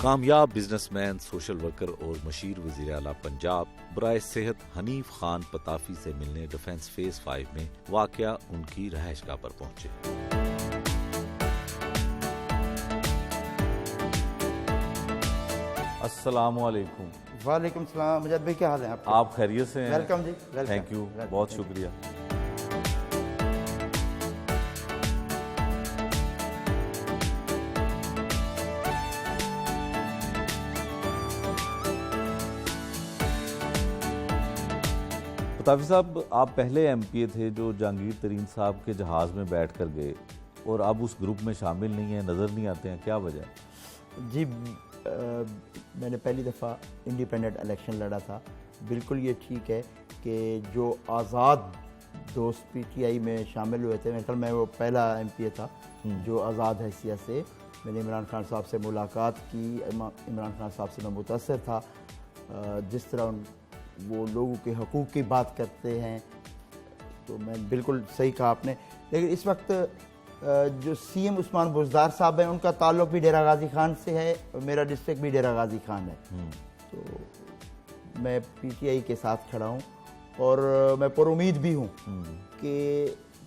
کامیاب business man, social worker اور مشیر وزیر اعلیٰ پنجاب برائے صحت حنیف خان پتافی سے ملنے ڈیفنس فیز 5 میں واقع ان کی رہائش گاہ پر پہنچے۔ السلام علیکم۔ وعلیکم السلام۔ مجد بھائی کیا حال ہے آپ خیریت سے ہیں؟ ویلکم جی، تھینک یو، بہت شکریہ۔ پتافی صاحب، آپ پہلے ایم پی اے تھے جو جہانگیر ترین صاحب کے جہاز میں بیٹھ کر گئے اور اب اس گروپ میں شامل نہیں ہیں، نظر نہیں آتے ہیں، کیا وجہ ہے؟ جی، میں نے پہلی دفعہ انڈیپینڈنٹ الیکشن لڑا تھا۔ بالکل یہ ٹھیک ہے کہ جو آزاد دوست پی ٹی آئی میں شامل ہوئے تھے، میرے خیال میں وہ پہلا ایم پی اے تھا جو آزاد حیثیت سے، میں نے عمران خان صاحب سے ملاقات کی۔ عمران خان صاحب سے میں متاثر تھا، جس طرح وہ لوگوں کے حقوق کی بات کرتے ہیں، تو میں بالکل صحیح کہا آپ نے۔ لیکن اس وقت جو سی ایم عثمان بزدار صاحب ہیں، ان کا تعلق بھی ڈیرہ غازی خان سے ہے اور میرا ڈسٹرکٹ بھی ڈیرہ غازی خان ہے، تو میں پی ٹی آئی کے ساتھ کھڑا ہوں اور میں پر امید بھی ہوں کہ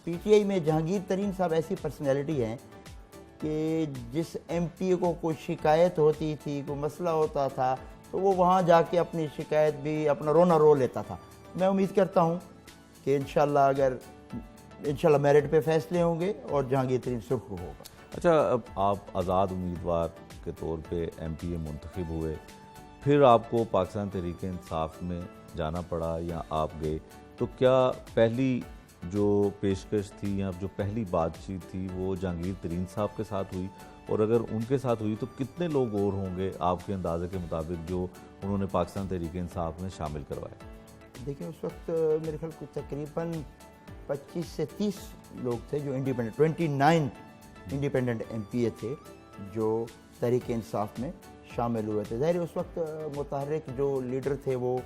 پی ٹی آئی میں جہانگیر ترین صاحب ایسی پرسنالٹی ہیں کہ جس ایم پی اے کو کوئی شکایت ہوتی تھی، کوئی مسئلہ ہوتا تھا، تو وہ وہاں جا کے اپنی شکایت بھی اپنا رونا رو لیتا تھا۔ میں امید کرتا ہوں کہ انشاءاللہ میرٹ پہ فیصلے ہوں گے اور جہانگیر ترین سرخرو ہوگا۔ اچھا، اب آپ آزاد امیدوار کے طور پہ ایم پی اے منتخب ہوئے، پھر آپ کو پاکستان تحریک انصاف میں جانا پڑا یا آپ گئے، تو کیا پہلی جو پیشکش تھی یا جو پہلی بات چیت تھی وہ جہانگیر ترین صاحب کے ساتھ ہوئی؟ اور اگر ان کے ساتھ ہوئی تو کتنے لوگ اور ہوں گے آپ کے اندازے کے مطابق جو انہوں نے پاکستان تحریک انصاف میں شامل کروائے؟ دیکھیں، اس وقت میرے خیال کو تقریباً 25 سے 30 لوگ تھے جو 29 انڈیپینڈنٹ ایم پی اے تھے جو تحریک انصاف میں شامل ہوئے تھے۔ ظاہر اس وقت متحرک جو لیڈر تھے وہ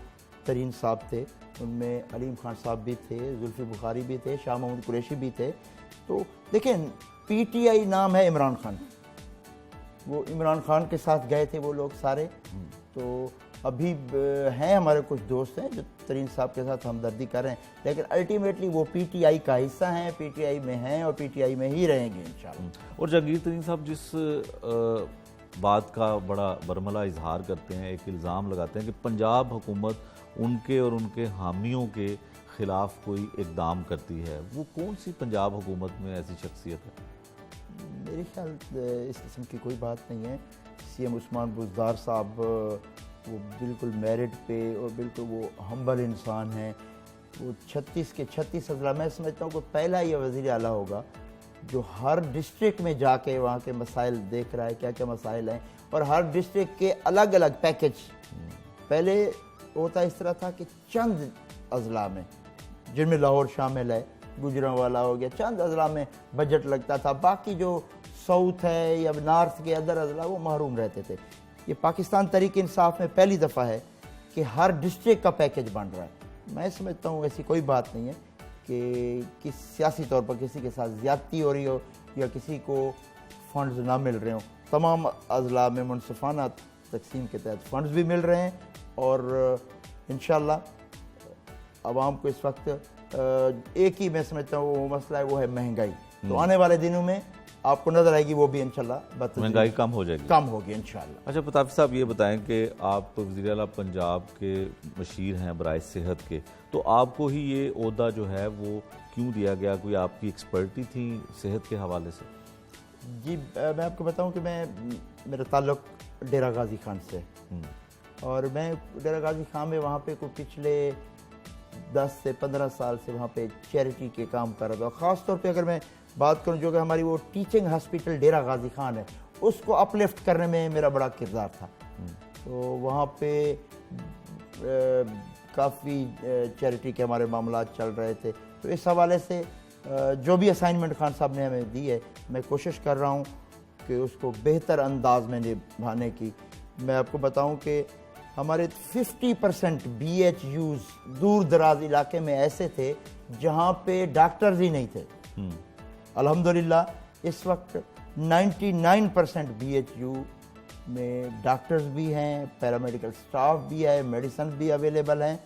ترین صاحب تھے، ان میں علیم خان صاحب بھی تھے، زلفی بخاری بھی تھے، شاہ محمود قریشی بھی تھے۔ تو دیکھیں، پی ٹی آئی نام ہے عمران خان، وہ عمران خان کے ساتھ گئے تھے وہ لوگ سارے، تو ابھی ہیں ہمارے کچھ دوست ہیں جو ترین صاحب کے ساتھ ہمدردی کر رہے ہیں، لیکن الٹیمیٹلی وہ پی ٹی آئی کا حصہ ہیں، پی ٹی آئی میں ہیں اور پی ٹی آئی میں ہی رہیں گے انشاءاللہ۔ اور جہانگیر ترین صاحب جس بات کا بڑا برملا اظہار کرتے ہیں، ایک الزام لگاتے ہیں کہ پنجاب حکومت ان کے اور ان کے حامیوں کے خلاف کوئی اقدام کرتی ہے، وہ کون سی پنجاب حکومت میں ایسی شخصیت ہے؟ میرے خیال اس قسم کی کوئی بات نہیں ہے۔ سی ایم عثمان بزدار صاحب وہ بالکل میرٹ پہ اور بالکل وہ ہمبل انسان ہیں، وہ 36 کے 36 اضلاع، میں سمجھتا ہوں کہ پہلا یہ وزیر اعلیٰ ہوگا جو ہر ڈسٹرکٹ میں جا کے وہاں کے مسائل دیکھ رہا ہے، کیا کیا مسائل ہیں، اور ہر ڈسٹرکٹ کے الگ الگ پیکج۔ پہلے ہوتا اس طرح تھا کہ چند اضلاع میں، جن میں لاہور شامل ہے، گجرانوالہ ہو گیا، چند اضلاع میں بجٹ لگتا تھا، باقی جو ساؤتھ ہے یا نارتھ کے ادر اضلاع وہ محروم رہتے تھے۔ یہ پاکستان تحریک انصاف میں پہلی دفعہ ہے کہ ہر ڈسٹرکٹ کا پیکج بن رہا ہے۔ میں سمجھتا ہوں ایسی کوئی بات نہیں ہے کہ سیاسی طور پر کسی کے ساتھ زیادتی ہو رہی ہو یا کسی کو فنڈز نہ مل رہے ہوں۔ تمام اضلاع میں منصفانہ تقسیم کے تحت فنڈز بھی مل رہے ہیں، اور انشاءاللہ عوام کو اس وقت ایک ہی میں سمجھتا ہوں وہ مسئلہ ہے، وہ ہے مہنگائی۔ تو آنے والے دنوں میں آپ کو نظر آئے گی وہ بھی انشاءاللہ مہنگائی کم ہو جائے گی، کم ہوگی انشاءاللہ۔ اچھا پتافی صاحب، یہ بتائیں کہ آپ وزیر اعلیٰ پنجاب کے مشیر ہیں برائے صحت کے، تو آپ کو ہی یہ عہدہ جو ہے وہ کیوں دیا گیا؟ کوئی آپ کی ایکسپرٹی تھی صحت کے حوالے سے؟ جی، میں آپ کو بتاؤں کہ میرا تعلق ڈیرہ غازی خان سے، اور میں ڈیرہ غازی خان میں وہاں پہ کوئی پچھلے 10 سے 15 سال سے وہاں پہ چیریٹی کے کام کر رہا تھا۔ خاص طور پہ اگر میں بات کروں جو کہ ہماری وہ ٹیچنگ ہاسپٹل ڈیرہ غازی خان ہے، اس کو اپ لفٹ کرنے میں میرا بڑا کردار تھا۔ تو وہاں پہ کافی چیریٹی کے ہمارے معاملات چل رہے تھے، تو اس حوالے سے جو بھی اسائنمنٹ خان صاحب نے ہمیں دی ہے، میں کوشش کر رہا ہوں کہ اس کو بہتر انداز میں نبھانے کی۔ میں آپ کو بتاؤں کہ ہمارے 50% بی ایچ یوز دور دراز علاقے میں ایسے تھے جہاں پہ ڈاکٹرز ہی نہیں تھے۔ الحمدللہ اس وقت 99% بی ایچ یو میں ڈاکٹرز بھی ہیں, پیرامیڈیکل سٹاف بھی ہے, میڈیسن بھی اویلیبل ہیں.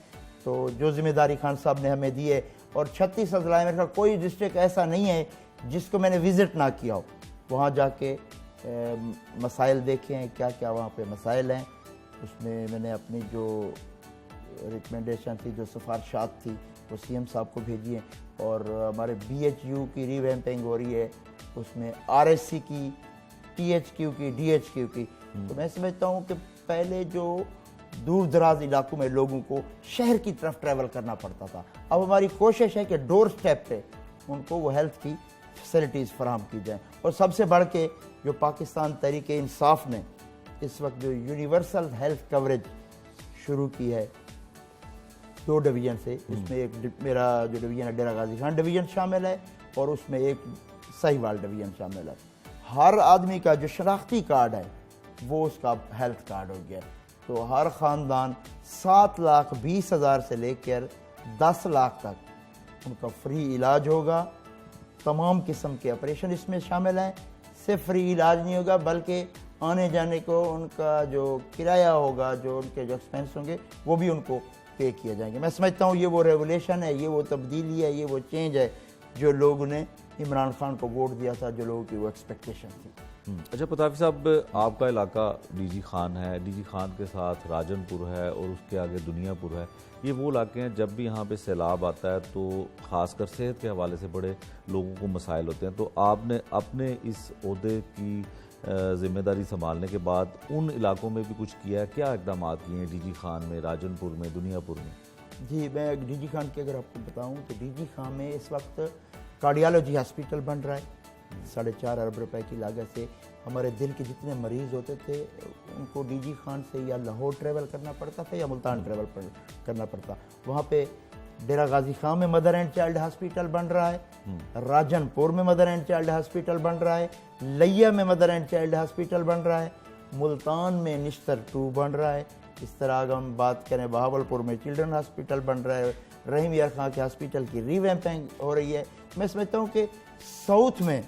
تو جو ذمہ داری خان صاحب نے ہمیں دی ہے, اور 36 اضلاع میں کوئی ڈسٹرکٹ ایسا نہیں ہے جس کو میں نے وزٹ نہ کیا ہو. وہاں جا کے مسائل دیکھے ہیں, کیا کیا وہاں پہ مسائل ہیں. اس میں نے اپنی جو ریکمنڈیشن تھی, جو سفارشات تھی, وہ سی ایم صاحب کو بھیجی ہیں. اور ہمارے بی ایچ یو کی ریویمپنگ ہو رہی ہے, اس میں آر ایس سی کی, ٹی ایچ کیو کی, ڈی ایچ کیو کی. تو میں سمجھتا ہوں کہ پہلے جو دور دراز علاقوں میں لوگوں کو شہر کی طرف ٹریول کرنا پڑتا تھا, اب ہماری کوشش ہے کہ ڈور سٹیپ پہ ان کو وہ ہیلتھ کی فیسلٹیز فراہم کی جائیں. اور سب سے بڑھ کے جو پاکستان تحریک انصاف نے اس وقت جو یونیورسل ہیلتھ کوریج شروع کی ہے 2 ڈویژن سے, اس میں ایک میرا جو ڈویژن ہے ڈیرہ غازی خان ڈویژن شامل ہے, اور اس میں ایک سہیوال ڈویژن شامل ہے. ہر آدمی کا جو شناختی کارڈ ہے وہ اس کا ہیلتھ کارڈ ہو گیا. تو ہر خاندان 7,20,000 سے لے کر 10 لاکھ تک ان کا فری علاج ہوگا. تمام قسم کے آپریشن اس میں شامل ہیں. صرف فری علاج نہیں ہوگا بلکہ آنے جانے کو ان کا جو کرایہ ہوگا, جو ان کے جو ایکسپینس ہوں گے, وہ بھی ان کو پے کیے جائیں گے. میں سمجھتا ہوں یہ وہ ریولیشن ہے, یہ وہ تبدیلی ہے, یہ وہ چینج ہے جو لوگوں نے عمران خان کو ووٹ دیا تھا, جو لوگوں کی وہ ایکسپیکٹیشن تھی. اچھا پتافی صاحب, آپ کا علاقہ ڈی جی خان ہے, ڈی جی خان کے ساتھ راجن پور ہے, اور اس کے آگے دنیا پور ہے. یہ وہ علاقے ہیں جب بھی یہاں پہ سیلاب آتا ہے تو خاص کر صحت کے حوالے سے بڑے لوگوں کو مسائل ہوتے ہیں. تو آپ نے اپنے اس عہدے کی ذمہ داری سنبھالنے کے بعد ان علاقوں میں بھی کچھ کیا ہے؟ کیا اقدامات کیے ہیں ڈی جی خان میں, راجن پور میں, دنیا پور میں؟ جی, میں ڈی جی خان کی اگر آپ کو بتاؤں تو ڈی جی خان میں اس وقت کارڈیالوجی ہاسپٹل بن رہا ہے. 4.5 ارب روپے کی لاگت سے ہمارے دل کے جتنے مریض ہوتے تھے ان کو ڈی جی خان سے یا لاہور ٹریول کرنا پڑتا تھا یا ملتان ٹریول کرنا پڑتا. وہاں پہ ڈیرہ غازی خان میں مدر اینڈ چائلڈ ہاسپٹل بن رہا ہے, راجن پور میں مدر اینڈ چائلڈ ہاسپٹل بن رہا ہے, لیا میں مدر اینڈ چائلڈ ہاسپٹل بن رہا ہے, ملتان میں نشتر 2 بن رہا ہے. اس طرح اگر ہم بات کریں بہاول پور میں چلڈرن ہاسپٹل بن رہا ہے, رحیم یار خان کے ہاسپٹل کی ریویمپنگ ہو رہی ہے. میں سمجھتا ہوں کہ ساؤتھ میں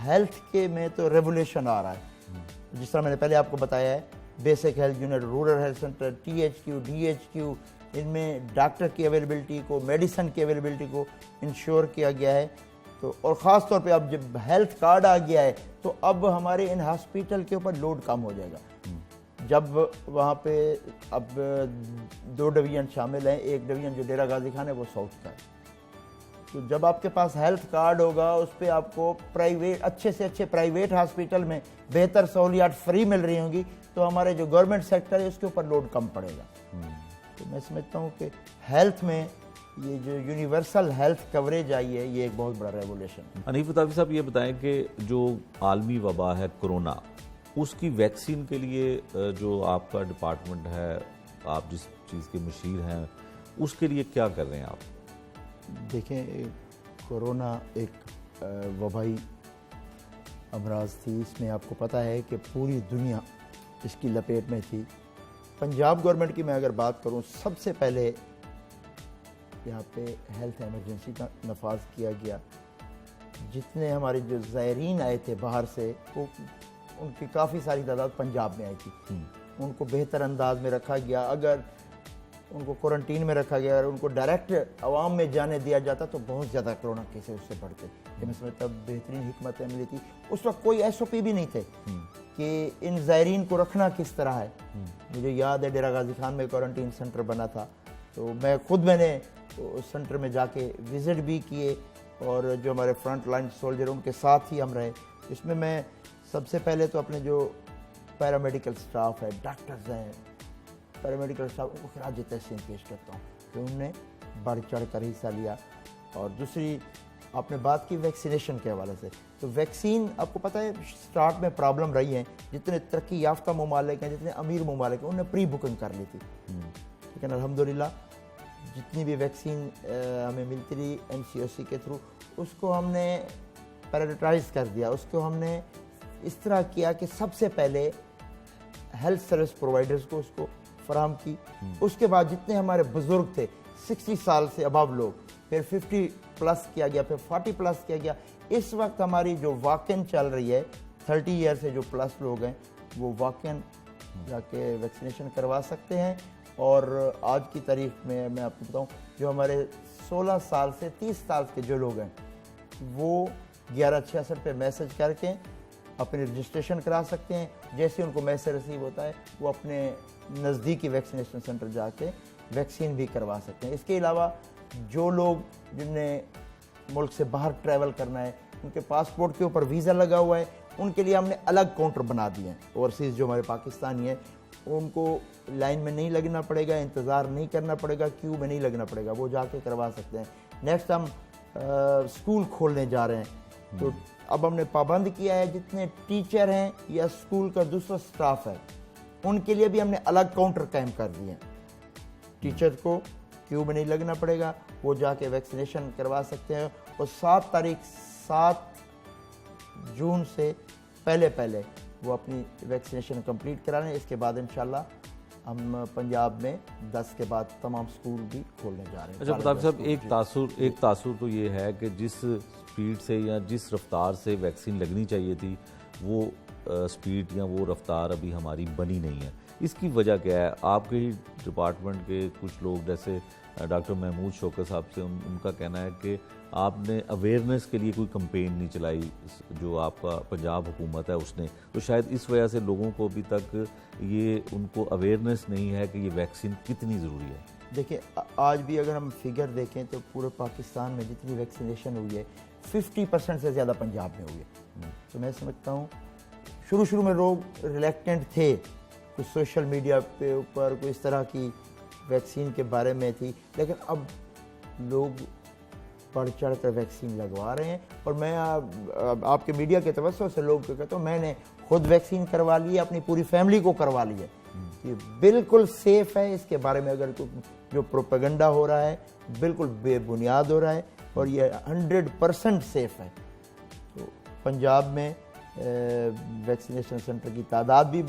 ہیلتھ کے میں تو ریولیوشن آ رہا ہے. جس طرح میں نے پہلے آپ کو بتایا ہے, basic health unit, rural health centre, T H Q, D H Q, ان میں ڈاکٹر کی اویلیبلٹی کو, میڈیسن کی اویلیبلٹی کو انشور کیا گیا ہے. تو اور خاص طور پہ اب جب ہیلتھ کارڈ آ گیا ہے تو اب ہمارے ان ہاسپٹل کے اوپر لوڈ کم ہو جائے گا. جب وہاں پہ اب 2 ڈویژن شامل ہیں, ایک ڈویژن جو ڈیرہ غازی خان ہے وہ ساؤتھ کا ہے. تو جب آپ کے پاس ہیلتھ کارڈ ہوگا اس پہ آپ کو پرائیویٹ, اچھے سے اچھے پرائیویٹ ہاسپٹل میں بہتر سہولیات فری مل رہی ہوں گی, تو ہمارے جو گورنمنٹ سیکٹر ہے اس کے اوپر لوڈ کم پڑے گا. تو میں سمجھتا ہوں کہ ہیلتھ میں یہ جو یونیورسل ہیلتھ کوریج آئی ہے یہ ایک بہت بڑا ریولیوشن ہے. حنیف پتافی صاحب, یہ بتائیں کہ جو عالمی وبا ہے کرونا, اس کی ویکسین کے لیے جو آپ کا ڈپارٹمنٹ ہے, آپ جس چیز کے مشیر ہیں, اس کے لیے کیا کر رہے ہیں آپ؟ دیکھیں, کورونا ایک وبائی امراض تھی. اس میں آپ کو پتہ ہے کہ پوری دنیا اس کی لپیٹ میں تھی. پنجاب گورنمنٹ کی میں اگر بات کروں, سب سے پہلے یہاں پہ ہیلتھ ایمرجنسی کا نفاذ کیا گیا. جتنے ہمارے جو زائرین آئے تھے باہر سے, وہ ان کی کافی ساری تعداد پنجاب میں آئی تھی. ان کو بہتر انداز میں رکھا گیا. اگر ان کو کوارنٹین میں رکھا گیا, اگر ان کو ڈائریکٹ عوام میں جانے دیا جاتا تو بہت زیادہ کرونا کیسز اس سے بڑھتے. یہ میں سمجھتا بہترین حکمت عملی تھی. اس وقت کوئی ایس او پی بھی نہیں تھے کہ ان زائرین کو رکھنا کس طرح ہے. مجھے یاد ہے ڈیرہ غازی خان میں کوارنٹین سینٹر بنا تھا, تو میں نے اس سینٹر میں جا کے وزٹ بھی کیے, اور جو ہمارے فرنٹ لائن سولجر ان کے ساتھ ہی ہم رہے. اس میں سب سے پہلے تو اپنے جو پیرامیڈیکل سٹاف ہے, ڈاکٹرز ہیں, پیرامیڈیکل سٹاف, ان کو خراج تحسین پیش کرتا ہوں کہ انہوں نے بڑھ چڑھ کر حصہ لیا. اور دوسری آپ نے بات کی ویکسینیشن کے حوالے سے, تو ویکسین آپ کو پتہ ہے سٹارٹ میں پرابلم رہی ہے. جتنے ترقی یافتہ ممالک ہیں, جتنے امیر ممالک ہیں, انہوں نے پری بکنگ کر لی تھی. لیکن الحمدللہ جتنی بھی ویکسین ہمیں ملتی رہی این سی او سی کے تھرو, اس کو ہم نے پرائیورٹائز کر دیا. اس کو ہم نے اس طرح کیا کہ سب سے پہلے ہیلتھ سروس پرووائڈرز کو اس کو فراہم کی. اس کے بعد جتنے ہمارے بزرگ تھے 60 سال سے ابو لوگ, پھر 50 پلس کیا گیا, پھر 40 پلس کیا گیا. اس وقت ہماری جو واکن چل رہی ہے 30 ایئر سے جو پلس لوگ ہیں, وہ واقعاً جا کے ویکسینیشن کروا سکتے ہیں. اور آج کی تاریخ میں میں آپ کو بتاؤں جو ہمارے 16 سال سے 30 سال کے جو لوگ ہیں وہ 1166 پہ میسج کر کے اپنی رجسٹریشن کرا سکتے ہیں. جیسے ان کو میسج ریسیو ہوتا ہے وہ اپنے نزدیکی ویکسینیشن سینٹر جا کے ویکسین بھی کروا سکتے ہیں. اس کے علاوہ جو لوگ جن نے ملک سے باہر ٹریول کرنا ہے, ان کے پاسپورٹ کے اوپر ویزا لگا ہوا ہے, ان کے لیے ہم نے الگ کاؤنٹر بنا دیے ہیں. اوورسیز جو ہمارے پاکستانی ہیں ان کو لائن میں نہیں لگنا پڑے گا, انتظار نہیں کرنا پڑے گا, کیو میں نہیں لگنا پڑے گا, وہ جا کے کروا سکتے ہیں. نیکسٹ ہم اسکول کھولنے جا رہے ہیں, تو اب ہم نے پابند کیا ہے جتنے ٹیچر ہیں یا اسکول کا دوسرا سٹاف ہے ان کے لیے بھی ہم نے الگ کاؤنٹر قائم کر دیے ہیں. ٹیچر کو کیو میں نہیں لگنا پڑے گا, وہ جا کے ویکسینیشن کروا سکتے ہیں. اور 7 جون سے پہلے وہ اپنی ویکسینیشن کمپلیٹ کرا لیں. اس کے بعد انشاءاللہ ہم پنجاب میں 10 کے بعد تمام سکول بھی کھولنے جا رہے ہیں. اچھا پتافی صاحب, ایک تاثر تو یہ ہے کہ جس سپیڈ سے یا جس رفتار سے ویکسین لگنی چاہیے تھی وہ سپیڈ یا وہ رفتار ابھی ہماری بنی نہیں ہے. اس کی وجہ کیا ہے؟ آپ کے ہی ڈپارٹمنٹ کے کچھ لوگ جیسے ڈاکٹر محمود شوکت صاحب سے ان کا کہنا ہے کہ آپ نے اویئرنیس کے لیے کوئی کمپین نہیں چلائی جو آپ کا پنجاب حکومت ہے اس نے, تو شاید اس وجہ سے لوگوں کو ابھی تک یہ ان کو اویئرنیس نہیں ہے کہ یہ ویکسین کتنی ضروری ہے. دیکھیں آج بھی اگر ہم فگر دیکھیں تو پورے پاکستان میں جتنی ویکسینیشن ہوئی ہے 50% سے زیادہ پنجاب میں ہوئی ہے. تو میں سمجھتا ہوں شروع میں لوگ ریلیکٹنٹ تھے, کچھ سوشل میڈیا پہ اوپر کوئی اس طرح کی ویکسین کے بارے میں تھی, لیکن اب لوگ بڑھ چڑھ کر ویکسین لگوا رہے ہیں. اور میں آپ کے میڈیا کے توسط سے لوگ کہتا ہوں میں نے خود ویکسین کروا لی ہے, اپنی پوری فیملی کو کروا لی ہے. یہ بالکل سیف ہے. اس کے بارے میں اگر جو پروپیگنڈا ہو رہا ہے بالکل بے بنیاد ہو رہا ہے اور یہ 100% سیف ہے. تو پنجاب میں ویکسینیشن سینٹر کی تعداد بھی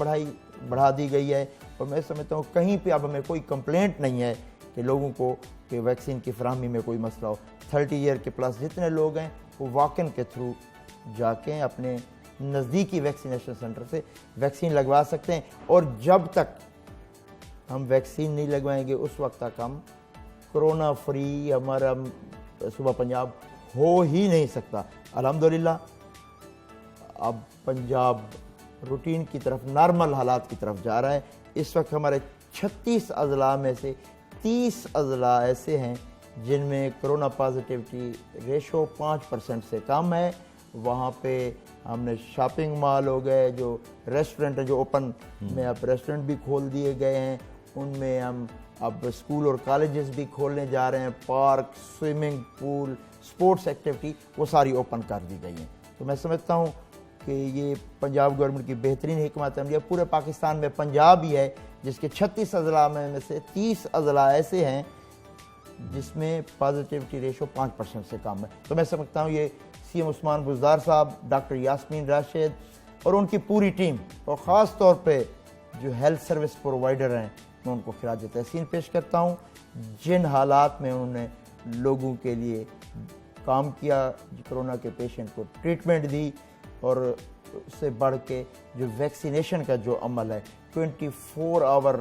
بڑھا دی گئی ہے. اور میں سمجھتا ہوں کہیں پہ اب ہمیں کوئی کمپلینٹ نہیں ہے کہ لوگوں کو کہ ویکسین کی فراہمی میں کوئی مسئلہ ہو. 30 ایئر کے پلس جتنے لوگ ہیں وہ واک ان کے تھرو جا کے اپنے نزدیکی ویکسینیشن سینٹر سے ویکسین لگوا سکتے ہیں. اور جب تک ہم ویکسین نہیں لگوائیں گے اس وقت تک ہم کرونا فری ہمارا صوبہ پنجاب ہو ہی نہیں سکتا. الحمدللہ اب پنجاب روٹین کی طرف, نارمل حالات کی طرف جا رہا ہے. اس وقت ہمارے 36 اضلاع میں سے 30 اضلاع ایسے ہیں جن میں کرونا پازیٹیوٹی ریشو 5% سے کم ہے. وہاں پہ ہم نے شاپنگ مال ہو گئے, جو ریسٹورنٹ ہیں جو اوپن میں اب ریسٹورنٹ بھی کھول دیے گئے ہیں, ان میں ہم اب اسکول اور کالجز بھی کھولنے جا رہے ہیں. Park, swimming pool, sports activity وہ ساری اوپن کر دی گئی ہیں. تو میں سمجھتا ہوں کہ یہ پنجاب گورنمنٹ کی بہترین حکمت عملی ہے. پورے پاکستان میں پنجاب ہی ہے جس کے 36 اضلاع میں سے 30 اضلاع ایسے ہیں جس میں پازیٹیوٹی ریشو 5% سے کم ہے. تو میں سمجھتا ہوں یہ سی ایم عثمان بزدار صاحب, ڈاکٹر یاسمین راشد اور ان کی پوری ٹیم, اور خاص طور پہ جو ہیلتھ سروس پرووائڈر ہیں, میں ان کو خراج تحسین پیش کرتا ہوں. جن حالات میں انہوں نے لوگوں کے لیے کام کیا, کرونا کے پیشنٹ کو ٹریٹمنٹ دی, اور اس سے بڑھ کے جو ویکسینیشن کا جو عمل ہے 24 آور,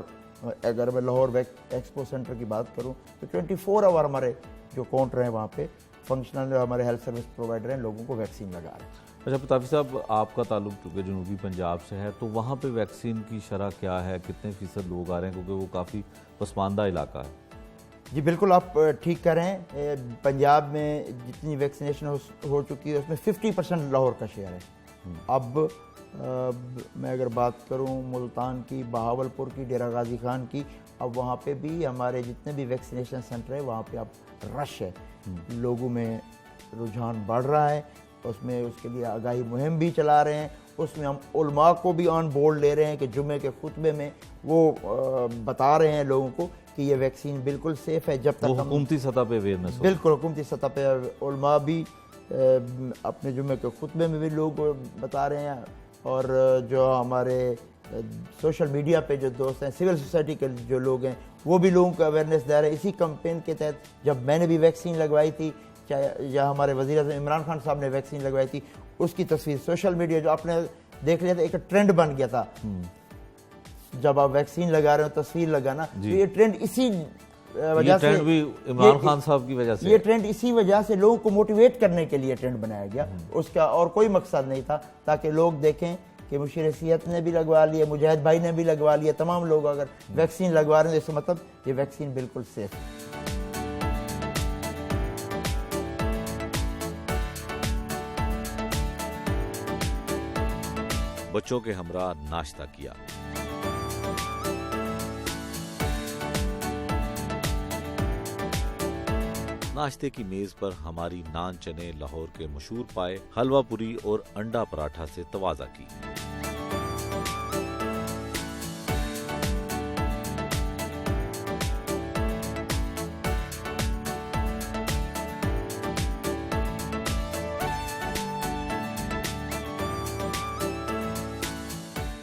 اگر میں لاہور ایکسپو سینٹر کی بات کروں تو 24 آور ہمارے جو کاؤنٹر ہیں وہاں پہ فنکشنل ہمارے ہیلتھ سروس پرووائڈر ہیں, لوگوں کو ویکسین لگا رہے ہیں. اچھا پتافی صاحب, آپ کا تعلق چونکہ جنوبی پنجاب سے ہے تو وہاں پہ ویکسین کی شرح کیا ہے, کتنے فیصد لوگ آ رہے ہیں, کیونکہ وہ کافی پسماندہ علاقہ ہے؟ جی بالکل آپ ٹھیک کر رہے ہیں. پنجاب میں جتنی ویکسینیشن ہو چکی ہے اس میں 50% لاہور کا شیئر ہے. اب میں اگر بات کروں ملتان کی, بہاول پور کی, ڈیرہ غازی خان کی, اب وہاں پہ بھی ہمارے جتنے بھی ویکسینیشن سینٹر ہیں وہاں پہ اب رش ہے, لوگوں میں رجحان بڑھ رہا ہے. اس میں اس کے لیے آگاہی مہم بھی چلا رہے ہیں. اس میں ہم علماء کو بھی آن بورڈ لے رہے ہیں کہ جمعے کے خطبے میں وہ بتا رہے ہیں لوگوں کو کہ یہ ویکسین بالکل سیف ہے. جب تک حکومتی سطح پہ اویئرنیس, بالکل حکومتی سطح پہ علماء بھی اپنے جمعے کے خطبے میں بھی لوگ بتا رہے ہیں, اور جو ہمارے سوشل میڈیا پہ جو دوست ہیں, سول سوسائٹی کے جو لوگ ہیں, وہ بھی لوگوں کو اویئرنیس دے رہے ہیں. اسی کمپین کے تحت جب میں نے بھی ویکسین لگوائی تھی, چاہے یا ہمارے وزیر اعظم عمران خان صاحب نے ویکسین لگوائی تھی, اس کی تصویر سوشل میڈیا جو اپنے دیکھ لیا تھا, ایک ٹرینڈ بن گیا تھا. جب آپ ویکسین لگا رہے ہو, تصویر لگانا, تو یہ ٹرینڈ اسی وجہ سے, ٹرینڈ بھی عمران خان صاحب کی وجہ سے, یہ ٹرینڈ اسی وجہ سے لوگوں کو موٹیویٹ کرنے کے لیے ٹرینڈ بنایا گیا. اس کا اور کوئی مقصد نہیں تھا, تاکہ لوگ دیکھیں کہ مشیر صحت نے بھی لگوا لیا, مجاہد بھائی نے بھی لگوا لیا, تمام لوگ اگر ویکسین لگوا رہے ہیں, اس کا مطلب یہ ویکسین بالکل سیف ہے. بچوں کے ہمراہ ناشتہ کیا. ناشتے کی میز پر ہماری نان چنے لاہور کے مشہور پائے, حلوہ پوری اور انڈا پراٹھا سے تواضع کی.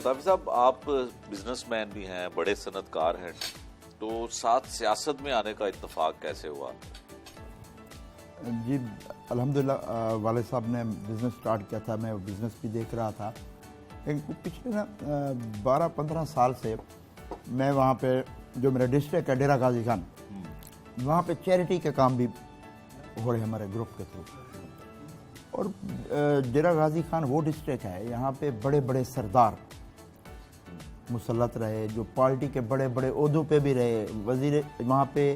صافی صاحب, آپ بزنس مین بھی ہیں, بڑے صنعت کار ہیں, تو ساتھ سیاست میں آنے کا اتفاق کیسے ہوا؟ جی الحمدللہ, والد صاحب نے بزنس سٹارٹ کیا تھا, میں بزنس بھی دیکھ رہا تھا. پچھلے 12-15 سال سے میں وہاں پہ, جو میرا ڈسٹرکٹ ہے ڈیرہ غازی خان, وہاں پہ چیریٹی کے کام بھی ہو رہے ہیں ہمارے گروپ کے تھرو. اور ڈیرہ غازی خان وہ ڈسٹرکٹ ہے, یہاں پہ بڑے بڑے سردار مسلط رہے, جو پارٹی کے بڑے بڑے عہدوں پہ بھی رہے, وزیر, وہاں پہ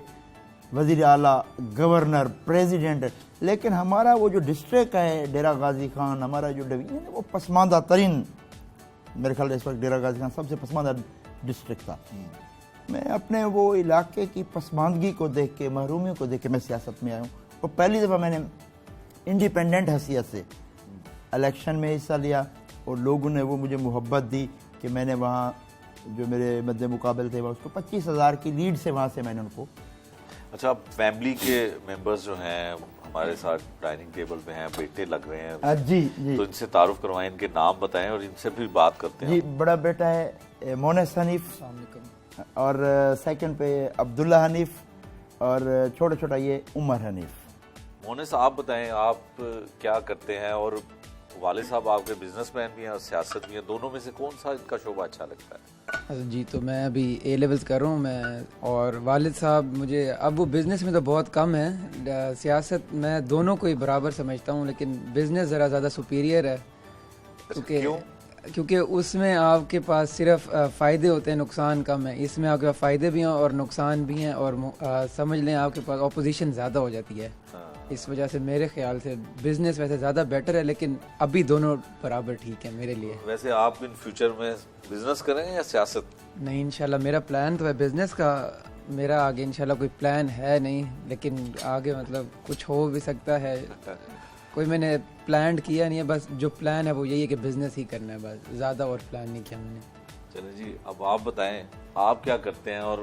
وزیر اعلیٰ, گورنر, پریزیڈنٹ. لیکن ہمارا وہ جو ڈسٹرکٹ ہے ڈیرہ غازی خان, ہمارا جو ڈویژن ہے, وہ پسماندہ ترین, میرے خیال اس وقت ڈیرہ غازی خان سب سے پسماندہ ڈسٹرکٹ تھا. میں اپنے وہ علاقے کی پسماندگی کو دیکھ کے, محرومیوں کو دیکھ کے میں سیاست میں آیا ہوں. اور پہلی دفعہ میں نے انڈیپینڈنٹ حیثیت سے الیکشن میں حصہ لیا, اور لوگوں نے وہ مجھے محبت دی کہ میں نے وہاں جو میرے مد مقابل تھے, اس کو 25,000 کی لیڈ سے وہاں سے میں نے ان کو. اچھا, فیملی کے ممبرز جو ہیں ہمارے ساتھ ڈائننگ ٹیبل پہ ہیں, بیٹے لگ رہے ہیں, جی جی, تو ان سے تعارف کروائیں, ان کے نام بتائیں اور ان سے بھی بات کرتے ہیں. جی, بڑا بیٹا ہے مونس حنیف, اور سیکنڈ پہ عبداللہ حنیف, اور چھوٹا چھوٹا یہ عمر حنیف. مونس, آپ بتائیں آپ کیا کرتے ہیں, اور والد صاحب آپ کے بزنس مین بھی ہیں اور سیاست بھی ہیں, دونوں میں سے کون سا ان کا شعبہ اچھا لگتا ہے؟ جی, تو میں ابھی اے لیولز کر رہا ہوں میں, اور والد صاحب مجھے, اب وہ بزنس میں تو بہت کم ہے, سیاست میں دونوں کو ہی برابر سمجھتا ہوں, لیکن بزنس ذرا زیادہ سپیریئر ہے, کیونکہ اس میں آپ کے پاس صرف فائدے ہوتے ہیں, نقصان کم ہے. اس میں آپ کے پاس فائدے بھی ہیں اور نقصان بھی ہیں, اور سمجھ لیں آپ کے پاس اپوزیشن زیادہ ہو جاتی ہے. اس وجہ سے میرے خیال سے بزنس ویسے زیادہ بیٹر ہے, لیکن ابھی دونوں برابر ٹھیک ہے میرے لیے. ویسے آپ ان فیوچر میں بزنس کریں گے یا سیاست؟ نہیں, انشاءاللہ میرا پلان تو ہے بزنس کا, میرا آگے انشاءاللہ کوئی پلان ہے نہیں, لیکن آگے مطلب کچھ ہو بھی سکتا ہے. کوئی میں نے پلان کیا نہیں ہے, بس جو پلان ہے وہ یہی ہے کہ بزنس ہی کرنا ہے, بس زیادہ اور پلان نہیں کیا میں نے. چلیں جی, اب آپ بتائیں آپ کیا کرتے ہیں, اور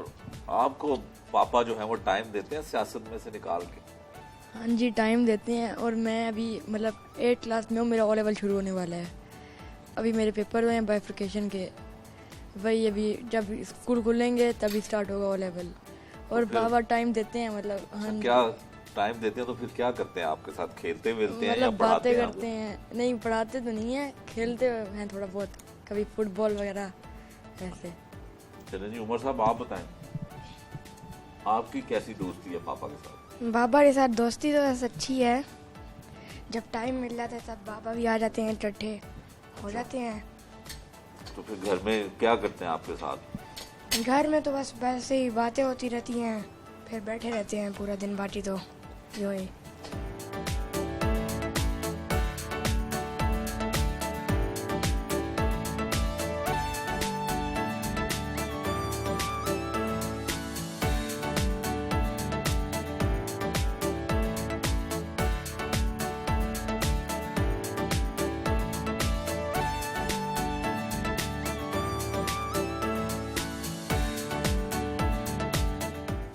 آپ کو پاپا جو ہیں وہ ٹائم دیتے ہیں سیاست میں سے نکال کے؟ ہاں جی, ٹائم دیتے ہیں, اور میں ابھی مطلب 8 کلاس میں ہوں, میرا او لیول شروع ہونے والا ہے. ابھی میرے پیپر ہوئے ہیں بائیفرکیشن کے, وہی ابھی جب اسکول کھلیں گے تبھی اسٹارٹ ہوگا او لیول. اور بابا ٹائم دیتے ہیں, مطلب کیا ٹائم دیتے ہیں, تو پھر کیا کرتے ہیں آپ کے ساتھ, کھیلتے ملتے ہیں یا مطلب پڑھاتے باتیں ہیں؟ کرتے ہیں. نہیں, پڑھاتے تو نہیں ہیں, کھیلتے ہیں تھوڑا بہت, کبھی فٹ بال وغیرہ ایسے. چلیں جی, عمر صاحب آپ بتائیں آپ کی کیسی دوستی ہے پاپا کے ساتھ؟ بابا کے ساتھ دوستی تو ویسے اچھی ہے, جب ٹائم مل جاتا ہے تب بابا بھی آ جاتے ہیں, اکٹھے ہو جاتے ہیں. تو پھر گھر میں کیا کرتے ہیں آپ کے ساتھ؟ گھر میں تو بس ویسے ہی باتیں ہوتی رہتی ہیں, پھر بیٹھے رہتے ہیں پورا دن, باقی تو یوں ہی.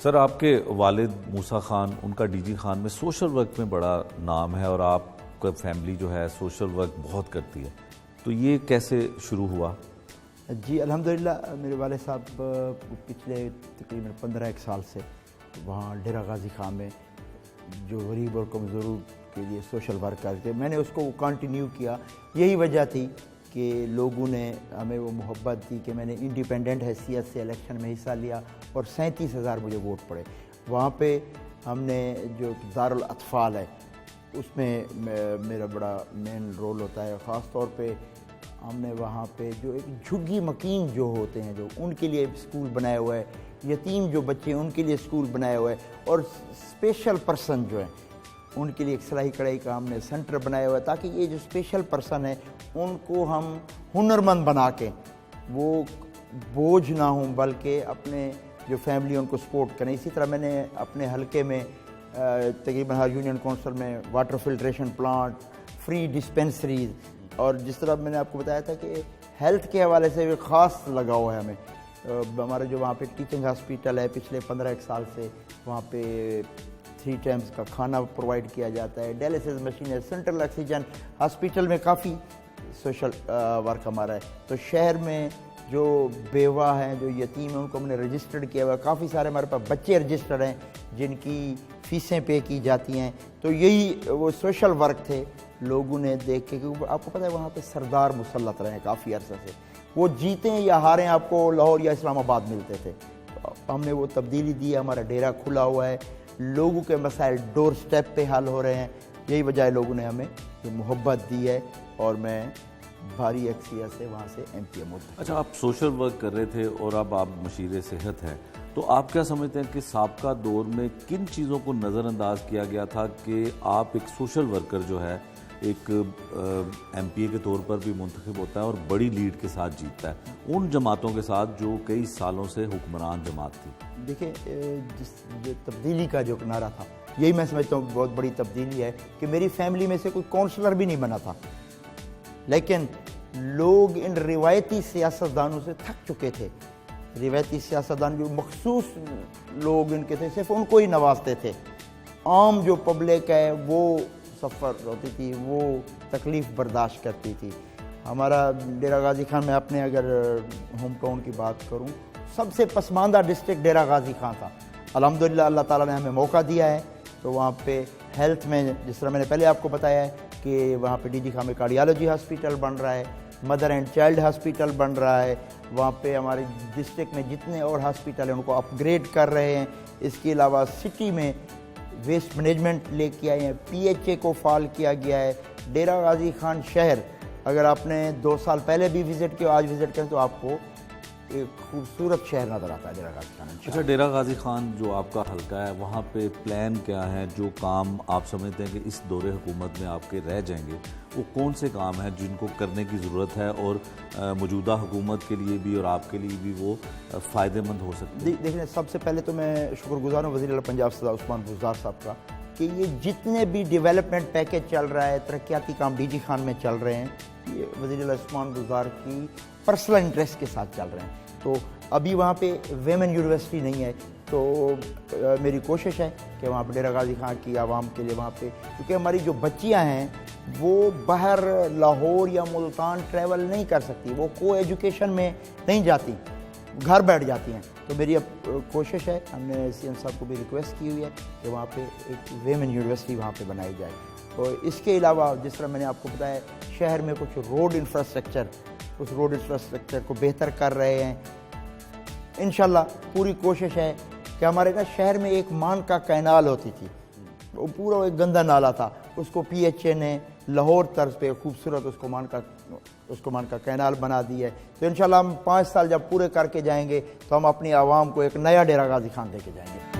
سر, آپ کے والد موسیٰ خان, ان کا ڈی جی خان میں سوشل ورک میں بڑا نام ہے, اور آپ کا فیملی جو ہے سوشل ورک بہت کرتی ہے, تو یہ کیسے شروع ہوا؟ جی الحمدللہ, میرے والد صاحب پچھلے تقریباً 15 سال سے وہاں ڈیرہ غازی خان میں جو غریب اور کمزوروں کے لیے سوشل ورک کرتے, میں نے اس کو کنٹینیو کیا. یہی وجہ تھی کہ لوگوں نے ہمیں وہ محبت دی کہ میں نے انڈیپینڈنٹ حیثیت سے الیکشن میں حصہ لیا اور 37,000 مجھے ووٹ پڑے. وہاں پہ ہم نے جو دارالاطفال ہے اس میں میرا بڑا مین رول ہوتا ہے. خاص طور پہ ہم نے وہاں پہ جو ایک جھگی مکین جو ہوتے ہیں جو ان کے لیے اسکول بنایا ہوا ہے, یتیم جو بچے ہیں ان کے لیے اسکول بنایا ہوا ہے, اور اسپیشل پرسن جو ہیں ان کے لیے ایک سلائی کڑھائی کا ہم نے سینٹر بنایا ہوا ہے, تاکہ یہ جو اسپیشل پرسن ہے ان کو ہم ہنرمند بنا کے وہ بوجھ نہ ہوں بلکہ اپنے جو فیملی ان کو سپورٹ کریں. اسی طرح میں نے اپنے حلقے میں تقریباً ہر یونین کونسل میں water filtration plant, free dispensaries, اور جس طرح میں نے آپ کو بتایا تھا کہ ہیلتھ کے حوالے سے بھی خاص لگاؤ ہے ہمیں. ہمارا جو وہاں پہ ٹیچنگ ہاسپیٹل ہے پچھلے 15 سال سے وہاں پہ 3 ٹائمز کا کھانا پرووائڈ کیا جاتا ہے, ڈائلسس مشین ہے, سینٹرل آکسیجن ہاسپیٹل میں کافی سوشل ورک ہمارا ہے. تو شہر میں جو بیوہ ہیں جو یتیم ہیں ان کو ہم نے رجسٹرڈ کیا ہوا ہے. کافی سارے ہمارے پاس بچے رجسٹرڈ ہیں جن کی فیسیں پے کی جاتی ہیں. تو یہی وہ سوشل ورک تھے. لوگوں نے دیکھ کے, کیونکہ آپ کو پتہ ہے وہاں پہ سردار مسلط رہے ہیں کافی عرصہ سے, وہ جیتیں یا ہاریں آپ کو لاہور یا اسلام آباد ملتے تھے. ہم نے وہ تبدیلی دی ہے, ہمارا ڈیرا کھلا ہوا ہے, لوگوں کے مسائل ڈور سٹیپ پہ حل ہو رہے ہیں. یہی وجہ ہے لوگوں نے ہمیں یہ محبت دی ہے اور میں بھاری اکثریت سے وہاں سے ایم پی ایم ہوتا. اچھا, آپ سوشل ورک کر رہے تھے اور اب آپ مشیر صحت ہیں, تو آپ کیا سمجھتے ہیں کہ سابقہ دور میں کن چیزوں کو نظر انداز کیا گیا تھا کہ آپ ایک سوشل ورکر جو ہے ایک ایم پی اے کے طور پر بھی منتخب ہوتا ہے اور بڑی لیڈ کے ساتھ جیتتا ہے ان جماعتوں کے ساتھ جو کئی سالوں سے حکمران جماعت تھی؟ دیکھیں, جو تبدیلی کا جو نعرہ تھا یہی میں سمجھتا ہوں بہت بڑی تبدیلی ہے کہ میری فیملی میں سے کوئی کونسلر بھی نہیں بنا تھا, لیکن لوگ ان روایتی سیاستدانوں سے تھک چکے تھے. روایتی سیاستدان جو مخصوص لوگ ان کے تھے صرف ان کو ہی نوازتے تھے. عام جو پبلک ہے وہ سفر ہوتی تھی, وہ تکلیف برداشت کرتی تھی. ہمارا ڈیرہ غازی خان میں اپنے اگر ہوم ٹاؤن کی بات کروں, سب سے پسماندہ ڈسٹرکٹ ڈیرہ غازی خان تھا. الحمدللہ اللہ تعالیٰ نے ہمیں موقع دیا ہے. تو وہاں پہ ہیلتھ میں جس طرح میں نے پہلے آپ کو بتایا ہے کہ وہاں پہ ڈی جی خان میں کارڈیالوجی ہاسپیٹل بن رہا ہے, مدر اینڈ چائلڈ ہاسپیٹل بن رہا ہے. وہاں پہ ہمارے ڈسٹرکٹ میں جتنے اور ہاسپیٹل ہیں ان کو اپ گریڈ کر رہے ہیں. اس کے علاوہ سٹی میں ویسٹ مینجمنٹ لے کے آئے ہیں, پی ایچ اے کو فعال کیا گیا ہے. ڈیرہ غازی خان شہر اگر آپ نے 2 سال پہلے بھی وزٹ کیا, آج وزٹ کریں تو آپ کو ایک خوبصورت شہر نظر آتا ہے ڈیرہ غازی خان. اچھا, ڈیرہ غازی خان جو آپ کا حلقہ ہے وہاں پہ پلان کیا ہے, جو کام آپ سمجھتے ہیں کہ اس دور حکومت میں آپ کے رہ جائیں گے, وہ کون سے کام ہیں جن کو کرنے کی ضرورت ہے اور موجودہ حکومت کے لیے بھی اور آپ کے لیے بھی وہ فائدہ مند ہو سکتے ہیں؟ دیکھیں, سب سے پہلے تو میں شکر گزار ہوں وزیر اعلیٰ پنجاب سردار عثمان بزدار صاحب کا کہ یہ جتنے بھی ڈیولپمنٹ پیکج چل رہا ہے, ترقیاتی کام ڈی جی خان میں چل رہے ہیں, یہ وزیر اعلیٰ عثمان بزدار کی پرسنل انٹرسٹ کے ساتھ چل رہے ہیں. تو ابھی وہاں پہ ویمن یونیورسٹی نہیں ہے, تو میری کوشش ہے کہ وہاں پہ ڈیرہ غازی خان کی عوام کے لیے وہاں پہ, کیونکہ ہماری جو بچیاں ہیں وہ باہر لاہور یا ملتان ٹریول نہیں کر سکتی, وہ کو ایجوکیشن میں نہیں جاتی, گھر بیٹھ جاتی ہیں. تو میری اب کوشش ہے, ہم نے سی ایم صاحب کو بھی ریکویسٹ کی ہوئی ہے کہ وہاں پہ ایک ویمن یونیورسٹی وہاں پہ بنائی جائے. اور اس کے علاوہ جس طرح میں نے آپ کو بتایا شہر میں کچھ روڈ انفراسٹرکچر, اس روڈ انفراسٹرکچر کو بہتر کر رہے ہیں. انشاءاللہ پوری کوشش ہے کہ ہمارے نا شہر میں ایک مان کا کینال ہوتی تھی, وہ پورا ایک گندا نالا تھا, اس کو پی ایچ اے نے لاہور طرز پہ خوبصورت اس کو مان کا کینال بنا دی ہے. تو انشاءاللہ ہم 5 سال جب پورے کر کے جائیں گے تو ہم اپنی عوام کو ایک نیا ڈیرہ غازی خان دے کے جائیں گے.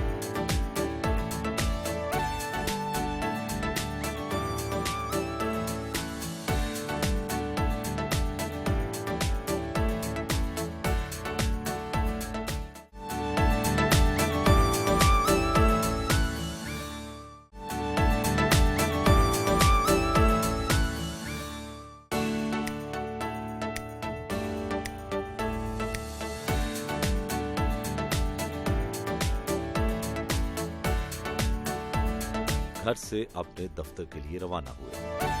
گھر سے اپنے دفتر کے لیے روانہ ہوئے.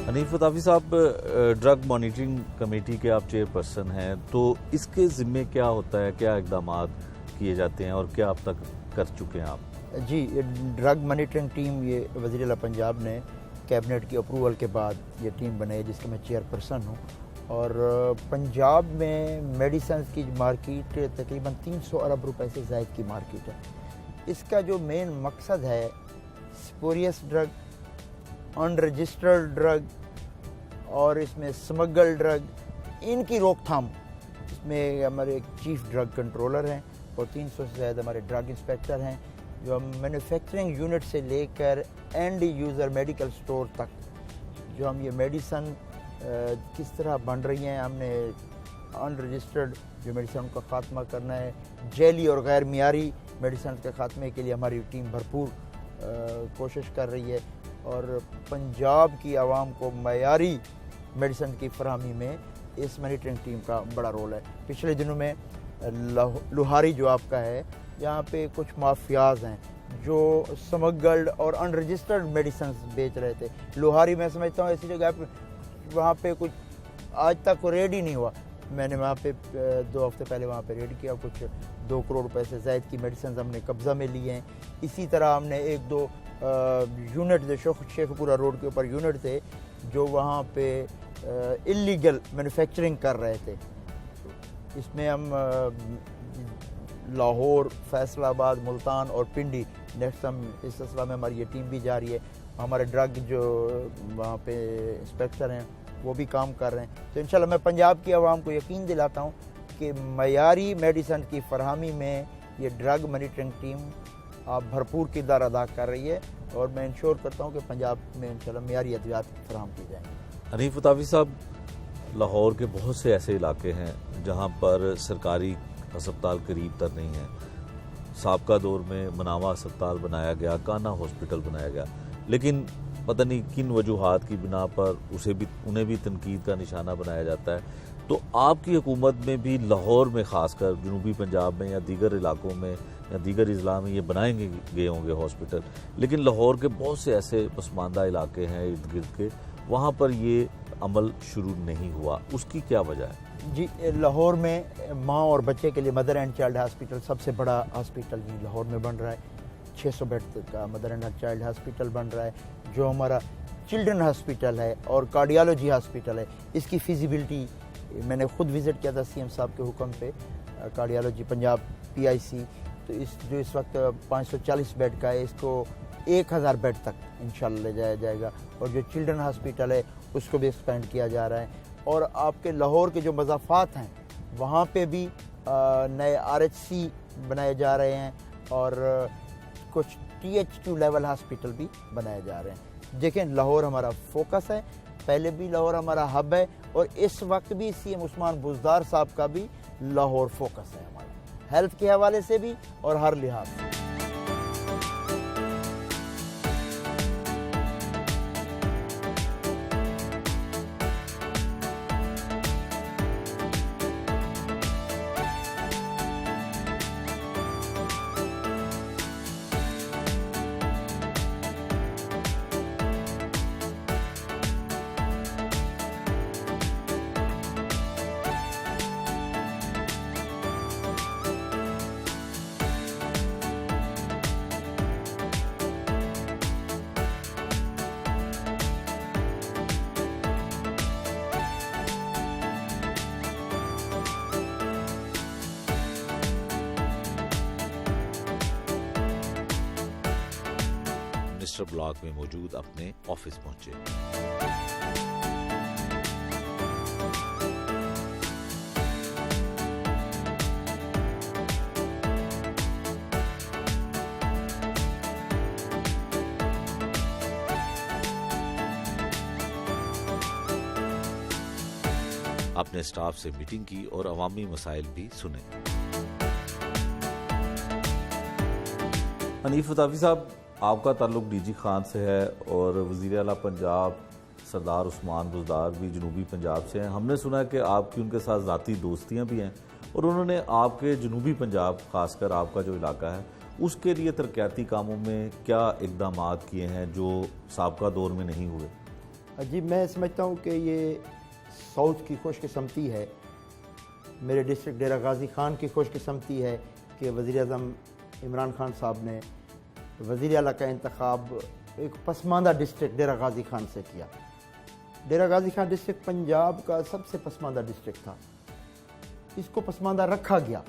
حنیف فتافی صاحب، ڈرگ مانیٹرنگ کمیٹی کے آپ چیئرپرسن ہیں، تو اس کے ذمے کیا ہوتا ہے، کیا اقدامات کیے جاتے ہیں اور کیا اب تک کر چکے ہیں آپ؟ جی، ڈرگ مانیٹرنگ ٹیم یہ وزیر اعلیٰ پنجاب نے کیبنٹ کی اپروول کے بعد یہ ٹیم بنائی جس کا میں چیئرپرسن ہوں، اور پنجاب میں میڈیسنز کی مارکیٹ تقریباً 300 ارب روپے سے زائد کی مارکیٹ ہے۔ اس کا جو مین مقصد ہے سپوریس ڈرگ، ان رجسٹرڈ ڈرگ اور اس میں سمگل ڈرگ، ان کی روک تھام، اس میں ہمارے ایک چیف ڈرگ کنٹرولر ہیں اور 300 سے زیادہ ہمارے ڈرگ انسپیکٹر ہیں، جو ہم مینوفیکچرنگ یونٹ سے لے کر اینڈ یوزر میڈیکل سٹور تک جو ہم یہ میڈیسن کس طرح بن رہی ہیں، ہم نے ان رجسٹرڈ جو میڈیسن کا خاتمہ کرنا ہے، جعلی اور غیر معیاری میڈیسن کے خاتمے کے لیے ہماری ٹیم بھرپور کوشش کر رہی ہے، اور پنجاب کی عوام کو معیاری میڈیسن کی فراہمی میں اس مانیٹرنگ ٹیم کا بڑا رول ہے۔ پچھلے دنوں میں لوہاری جو آپ کا ہے، یہاں پہ کچھ مافیاز ہیں جو سمگلڈ اور ان رجسٹرڈ میڈیسنز بیچ رہے تھے۔ لوہاری میں سمجھتا ہوں ایسی جگہ پہ وہاں پہ کچھ آج تک کوئی ریڈ ہی نہیں ہوا۔ میں نے وہاں پہ 2 ہفتے پہلے وہاں پہ ریڈ کیا، کچھ 2 کروڑ روپے سے زائد کی میڈیسنز ہم نے قبضہ میں لی ہیں۔ اسی طرح ہم نے 1-2 یونٹ جو شیخ پورہ روڈ کے اوپر یونٹ تھے جو وہاں پہ اللیگل مینوفیکچرنگ کر رہے تھے، اس میں ہم لاہور، فیصل آباد، ملتان اور پنڈی نیکسٹ ہم اس سلسلہ میں ہماری یہ ٹیم بھی جاری ہے۔ ہمارے ڈرگ جو وہاں پہ انسپیکٹر ہیں وہ بھی کام کر رہے ہیں۔ تو انشاءاللہ میں پنجاب کی عوام کو یقین دلاتا ہوں کہ معیاری میڈیسن کی فراہمی میں یہ ڈرگ مانیٹرنگ ٹیم آپ بھرپور کردار ادا کر رہی ہے، اور میں انشور کرتا ہوں کہ پنجاب میں انشاءاللہ معیاری ادویات فراہم کی جائیں گی۔ حنیف فتافی صاحب، لاہور کے بہت سے ایسے علاقے ہیں جہاں پر سرکاری ہسپتال قریب تر نہیں ہیں۔ سابقہ دور میں مناوا ہسپتال بنایا گیا، کانا ہاسپٹل بنایا گیا، لیکن پتہ نہیں کن وجوہات کی بنا پر انہیں بھی تنقید کا نشانہ بنایا جاتا ہے۔ تو آپ کی حکومت میں بھی لاہور میں، خاص کر جنوبی پنجاب میں یا دیگر علاقوں میں یا دیگر اضلاع میں یہ بنائے گئے ہوں گے ہاسپٹل، لیکن لاہور کے بہت سے ایسے پسماندہ علاقے ہیں ارد گرد کے، وہاں پر یہ عمل شروع نہیں ہوا، اس کی کیا وجہ ہے؟ جی، لاہور میں ماں اور بچے کے لیے مدر اینڈ چائلڈ ہاسپٹل سب سے بڑا ہاسپٹل یہ لاہور میں بن رہا ہے۔ 600 بیڈ کا مدر اینڈ چائلڈ ہاسپٹل بن رہا ہے، جو ہمارا چلڈرن ہاسپٹل ہے اور کارڈیالوجی ہاسپٹل ہے۔ اس کی فیزیبلٹی میں نے خود وزٹ کیا تھا سی ایم صاحب کے حکم پہ، کارڈیالوجی پنجاب PIC، تو اس وقت 540 بیڈ کا ہے، اس کو 1000 بیڈ تک انشاءاللہ لے جایا جائے گا، اور جو چلڈرن ہاسپٹل ہے اس کو بھی ایکسپینڈ کیا جا رہا ہے۔ اور آپ کے لاہور کے جو مضافات ہیں وہاں پہ بھی نئے RHC بنائے جا رہے ہیں، اور کچھ TH2 لیول ہاسپٹل بھی بنائے جا رہے ہیں۔ دیکھیں، لاہور ہمارا فوکس ہے، پہلے بھی لاہور ہمارا ہب ہے، اور اس وقت بھی CM عثمان بزدار صاحب کا بھی لاہور فوکس ہے ہمارا، ہیلتھ کے حوالے سے بھی اور ہر لحاظ سے۔ منسٹر بلاک میں موجود اپنے آفس پہنچے۔ اپنے سٹاف سے میٹنگ کی اور عوامی مسائل بھی سنے۔ حنیف فتافی صاحب، آپ کا تعلق DG خان سے ہے اور وزیر اعلیٰ پنجاب سردار عثمان بزدار بھی جنوبی پنجاب سے ہیں۔ ہم نے سنا کہ آپ کی ان کے ساتھ ذاتی دوستیاں بھی ہیں، اور انہوں نے آپ کے جنوبی پنجاب، خاص کر آپ کا جو علاقہ ہے، اس کے لیے ترقیاتی کاموں میں کیا اقدامات کیے ہیں جو سابقہ دور میں نہیں ہوئے؟ جی میں سمجھتا ہوں کہ یہ ساؤتھ کی خوش قسمتی ہے، میرے ڈسٹرکٹ ڈیرہ غازی خان کی خوش قسمتی ہے کہ وزیر اعظم عمران خان صاحب نے وزیر اعلیٰ کا انتخاب ایک پسماندہ ڈسٹرکٹ ڈیرہ غازی خان سے کیا۔ ڈیرہ غازی خان ڈسٹرکٹ پنجاب کا سب سے پسماندہ ڈسٹرکٹ تھا، اس کو پسماندہ رکھا گیا۔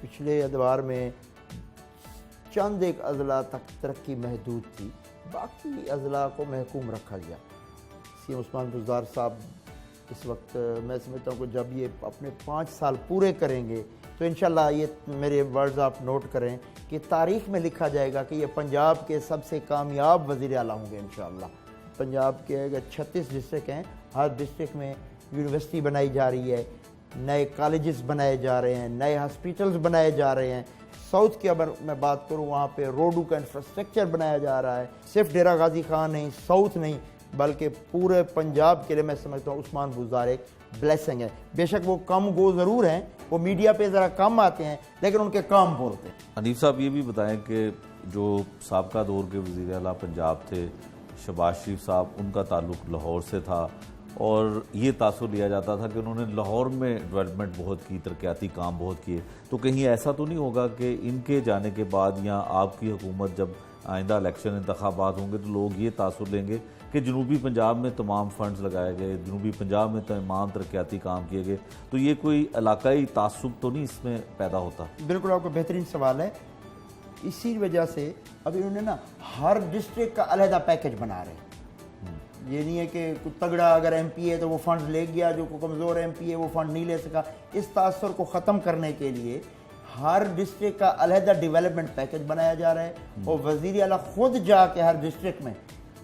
پچھلے ادوار میں چند ایک اضلاع تک ترقی محدود تھی، باقی اضلاع کو محکوم رکھا گیا۔ سی ایم عثمان بزدار صاحب اس وقت میں سمجھتا ہوں کہ جب یہ اپنے 5 سال پورے کریں گے تو انشاءاللہ یہ میرے ورڈز آپ نوٹ کریں کہ تاریخ میں لکھا جائے گا کہ یہ پنجاب کے سب سے کامیاب وزیر اعلیٰ ہوں گے انشاءاللہ۔ پنجاب کے اگر 36 ڈسٹرکٹ ہیں، ہر ڈسٹرکٹ میں یونیورسٹی بنائی جا رہی ہے، نئے کالجز بنائے جا رہے ہیں، نئے ہاسپیٹلز بنائے جا رہے ہیں۔ ساؤتھ کی اگر میں بات کروں وہاں پہ روڈوں کا انفراسٹرکچر بنایا جا رہا ہے، صرف ڈیرہ غازی خان نہیں، ساؤتھ نہیں بلکہ پورے پنجاب کے لیے میں سمجھتا ہوں عثمان بزدار ایک بلیسنگ ہے۔ بے شک وہ کم گو ضرور ہیں، وہ میڈیا پہ ذرا کم آتے ہیں لیکن ان کے کام بولتے ہیں۔ حنیف صاحب یہ بھی بتائیں کہ جو سابقہ دور کے وزیر اعلیٰ پنجاب تھے شہباز شریف صاحب، ان کا تعلق لاہور سے تھا اور یہ تاثر لیا جاتا تھا کہ انہوں نے لاہور میں ڈیولپمنٹ بہت کی، ترقیاتی کام بہت کیے، تو کہیں ایسا تو نہیں ہوگا کہ ان کے جانے کے بعد یا آپ کی حکومت جب آئندہ الیکشن انتخابات ہوں گے تو لوگ یہ تاثر لیں گے کہ جنوبی پنجاب میں تمام فنڈز لگائے گئے، جنوبی پنجاب میں تمام ترقیاتی کام کیے گئے، تو یہ کوئی علاقائی تعصب تو نہیں اس میں پیدا ہوتا؟ بالکل آپ کا بہترین سوال ہے۔ اسی وجہ سے اب انہوں نے نا ہر ڈسٹرکٹ کا علیحدہ پیکج بنا رہے ہیں۔ یہ نہیں ہے کہ کوئی تگڑا اگر ایم پی ہے تو وہ فنڈ لے گیا، جو کوئی کمزور ایم پی ہے وہ فنڈ نہیں لے سکا۔ اس تاثر کو ختم کرنے کے لیے ہر ڈسٹرکٹ کا علیحدہ ڈیولپمنٹ پیکج بنایا جا رہا ہے اور وزیر اعلیٰ خود جا کے ہر ڈسٹرکٹ میں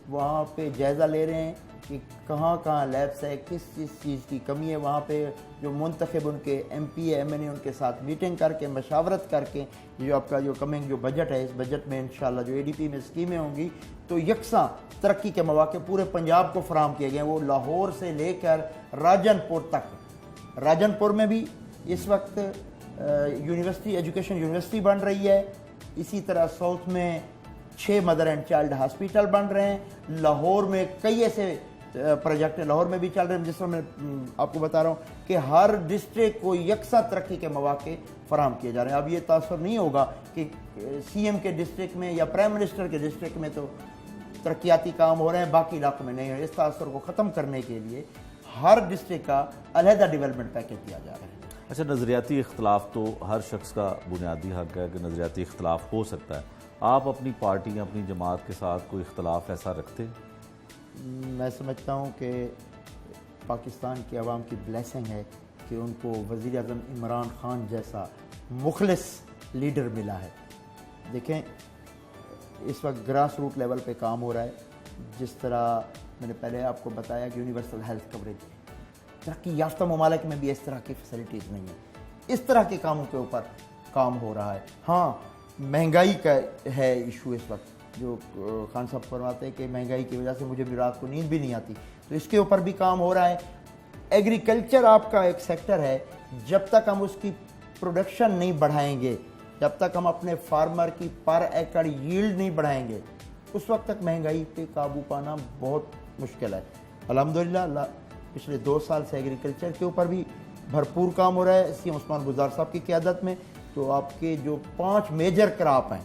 وہاں پہ جائزہ لے رہے ہیں کہ کہاں کہاں لیبس ہے، کس چیز کی کمی ہے۔ وہاں پہ جو منتخب ان کے ایم پی ایم این اے ان کے ساتھ میٹنگ کر کے مشاورت کر کے جو آپ کا جو کمنگ جو بجٹ ہے، اس بجٹ میں انشاءاللہ جو اے ڈی پی میں اسکیمیں ہوں گی تو یکساں ترقی کے مواقع پورے پنجاب کو فراہم کیے گئے ہیں۔ وہ لاہور سے لے کر راجن پور تک، راجن پور میں بھی اس وقت یونیورسٹی ایجوکیشن یونیورسٹی بن رہی ہے۔ اسی طرح ساؤتھ میں 6 مدر اینڈ چائلڈ ہاسپیٹل بن رہے ہیں۔ لاہور میں کئی ایسے پروجیکٹ لاہور میں بھی چل رہے ہیں، جس طرح میں آپ کو بتا رہا ہوں کہ ہر ڈسٹرکٹ کو یکساں ترقی کے مواقع فراہم کیے جا رہے ہیں۔ اب یہ تاثر نہیں ہوگا کہ سی ایم کے ڈسٹرکٹ میں یا پرائم منسٹر کے ڈسٹرکٹ میں تو ترقیاتی کام ہو رہے ہیں، باقی علاقوں میں نہیں ہے۔ اس تاثر کو ختم کرنے کے لیے ہر ڈسٹرکٹ کا علیحدہ ڈیولپمنٹ پیکج دیا جا رہا ہے۔ اچھا، نظریاتی اختلاف تو ہر شخص کا بنیادی حق ہے کہ نظریاتی اختلاف ہو سکتا ہے، آپ اپنی پارٹی یا اپنی جماعت کے ساتھ کوئی اختلاف ایسا رکھتے ہیں؟ میں سمجھتا ہوں کہ پاکستان کی عوام کی بلیسنگ ہے کہ ان کو وزیر اعظم عمران خان جیسا مخلص لیڈر ملا ہے۔ دیکھیں اس وقت گراس روٹ لیول پہ کام ہو رہا ہے، جس طرح میں نے پہلے آپ کو بتایا کہ یونیورسل ہیلتھ کوریج، ترقی یافتہ ممالک میں بھی اس طرح کی فیسلٹیز نہیں ہیں۔ اس طرح کے کاموں کے اوپر کام ہو رہا ہے۔ ہاں مہنگائی کا ہے ایشو اس وقت، جو خان صاحب فرماتے ہیں کہ مہنگائی کی وجہ سے مجھے بھی رات کو نیند بھی نہیں آتی، تو اس کے اوپر بھی کام ہو رہا ہے۔ ایگریکلچر آپ کا ایک سیکٹر ہے، جب تک ہم اس کی پروڈکشن نہیں بڑھائیں گے، جب تک ہم اپنے فارمر کی پر ایکڑ ییلڈ نہیں بڑھائیں گے، اس وقت تک مہنگائی پہ قابو پانا بہت مشکل ہے۔ الحمدللہ پچھلے 2 سال سے ایگریکلچر کے اوپر بھی بھرپور کام ہو رہا ہے سی ایم عثمان بزدار صاحب کی قیادت میں۔ تو آپ کے جو 5 میجر کراپ ہیں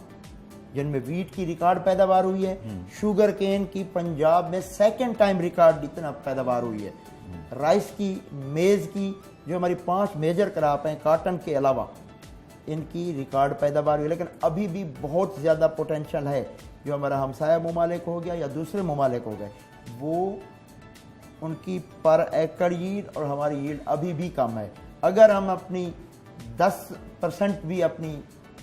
جن میں ویٹ کی ریکارڈ پیداوار ہوئی ہے، شوگر کین کی پنجاب میں 2nd ٹائم ریکارڈ اتنا پیداوار ہوئی ہے، رائس کی، میز کی، جو ہماری 5 میجر کراپ ہیں کاٹن کے علاوہ، ان کی ریکارڈ پیداوار ہوئی ہے۔ لیکن ابھی بھی بہت زیادہ پوٹینشل ہے۔ جو ہمارا ہمسایہ ممالک ہو گیا یا دوسرے ممالک ہو گئے، وہ ان کی پر ایکڑ ییلڈ اور ہماری ییلڈ ابھی بھی کم ہے۔ اگر ہم اپنی 10% بھی اپنی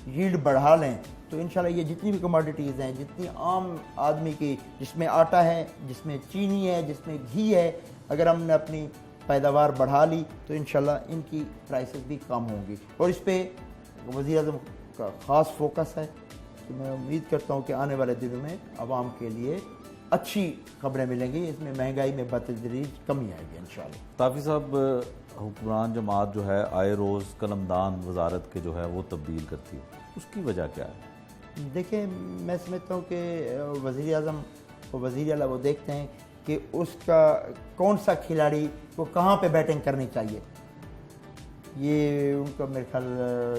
ییلڈ بڑھا لیں تو انشاءاللہ یہ جتنی بھی کموڈیٹیز ہیں، جتنی عام آدمی کی، جس میں آٹا ہے، جس میں چینی ہے، جس میں گھی ہے، اگر ہم نے اپنی پیداوار بڑھا لی تو انشاءاللہ ان کی پرائسز بھی کم ہوں گی۔ اور اس پہ وزیر اعظم کا خاص فوکس ہے کہ میں امید کرتا ہوں کہ آنے والے دنوں میں عوام کے لیے اچھی خبریں ملیں گی، اس میں مہنگائی میں بتدریج کمی آئے گی انشاءاللہ۔ طافی صاحب، حکمران جماعت جو ہے آئے روز قلمدان وزارت کے جو ہے وہ تبدیل کرتی ہے، اس کی وجہ کیا ہے؟ دیکھیں میں سمجھتا ہوں کہ وزیر اعظم اور وزیر اعلیٰ وہ دیکھتے ہیں کہ اس کا کون سا کھلاڑی کو کہاں پہ بیٹنگ کرنی چاہیے. یہ ان کا میرے خیال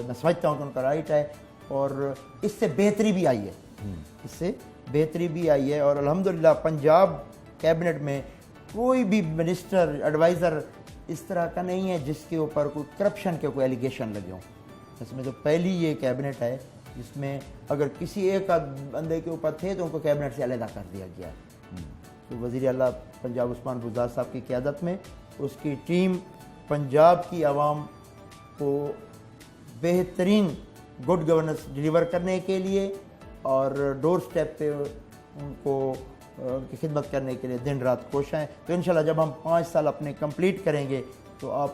میں سمجھتا ہوں کہ ان کا رائٹ ہے, اور اس سے بہتری بھی آئی ہے, اور الحمدللہ پنجاب کیبنٹ میں کوئی بھی منسٹر ایڈوائزر اس طرح کا نہیں ہے جس کے اوپر کوئی کرپشن کے کوئی ایلیگیشن لگے ہوں. اس میں تو پہلی یہ کیبنٹ ہے جس میں اگر کسی ایک بندے کے اوپر تھے تو ان کو کیبنٹ سے علیحدہ کر دیا گیا. تو وزیر اعلیٰ پنجاب عثمان بزدار صاحب کی قیادت میں اس کی ٹیم پنجاب کی عوام کو بہترین گڈ گورننس ڈیلیور کرنے کے لیے اور ڈور سٹیپ پہ ان کو ان کی خدمت کرنے کے لیے دن رات کوشاں ہیں. تو انشاءاللہ جب ہم 5 سال اپنے کمپلیٹ کریں گے تو آپ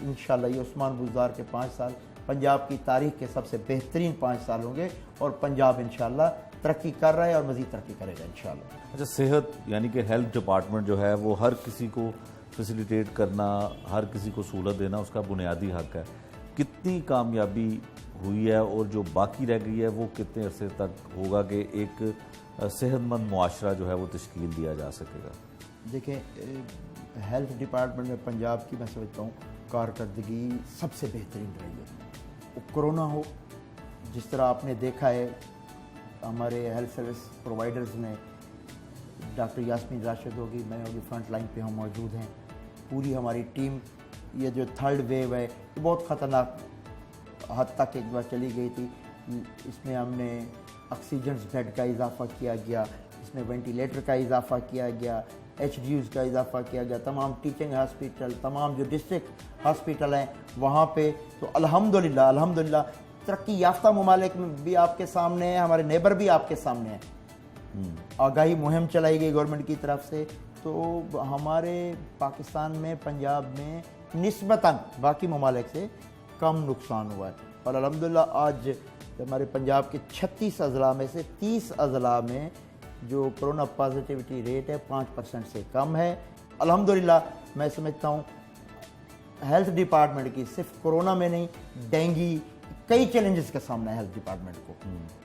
انشاءاللہ یہ عثمان بزدار کے 5 سال پنجاب کی تاریخ کے سب سے بہترین 5 سال ہوں گے, اور پنجاب انشاءاللہ ترقی کر رہا ہے اور مزید ترقی کرے گا انشاءاللہ. اچھا, صحت یعنی کہ ہیلتھ ڈپارٹمنٹ جو ہے وہ ہر کسی کو فیسیلیٹیٹ کرنا, ہر کسی کو سہولت دینا اس کا بنیادی حق ہے. کتنی کامیابی ہوئی ہے اور جو باقی رہ گئی ہے وہ کتنے عرصے تک ہوگا کہ ایک صحت مند معاشرہ جو ہے وہ تشکیل دیا جا سکے گا؟ دیکھیں, ہیلتھ ڈپارٹمنٹ میں پنجاب کی میں سمجھتا ہوں کارکردگی سب سے بہترین رہی ہے. کرونا ہو, جس طرح آپ نے دیکھا ہے ہمارے ہیلتھ سروس پرووائڈرز نے, ڈاکٹر یاسمین راشد ہوگی, میں ہوگی, فرنٹ لائن پہ ہم موجود ہیں, پوری ہماری ٹیم. یہ جو 3rd ویو ہے یہ بہت خطرناک حد تک ایک بار چلی گئی تھی. اس میں ہم نے آکسیجنز بیڈ کا اضافہ کیا گیا, اس میں وینٹیلیٹر کا اضافہ کیا گیا, HDUs کا اضافہ کیا گیا, تمام ٹیچنگ ہاسپٹل, تمام جو ڈسٹرکٹ ہاسپٹل ہیں وہاں پہ. تو الحمدللہ ترقی یافتہ ممالک میں بھی آپ کے سامنے ہیں, ہمارے نیبر بھی آپ کے سامنے ہیں. آگاہی مہم چلائی گئی گورنمنٹ کی طرف سے, تو ہمارے پاکستان میں پنجاب میں نسبتاً باقی ممالک سے کم نقصان ہوا ہے. اور الحمدللہ آج ہمارے پنجاب کے 36 اضلاع میں سے 30 اضلاع میں جو کرونا پازیٹیوٹی ریٹ ہے 5% سے کم ہے. الحمدللہ میں سمجھتا ہوں ہیلتھ ڈپارٹمنٹ کی صرف کرونا میں نہیں, ڈینگی, کئی چیلنجز کا سامنا ہے ہیلتھ ڈپارٹمنٹ کو.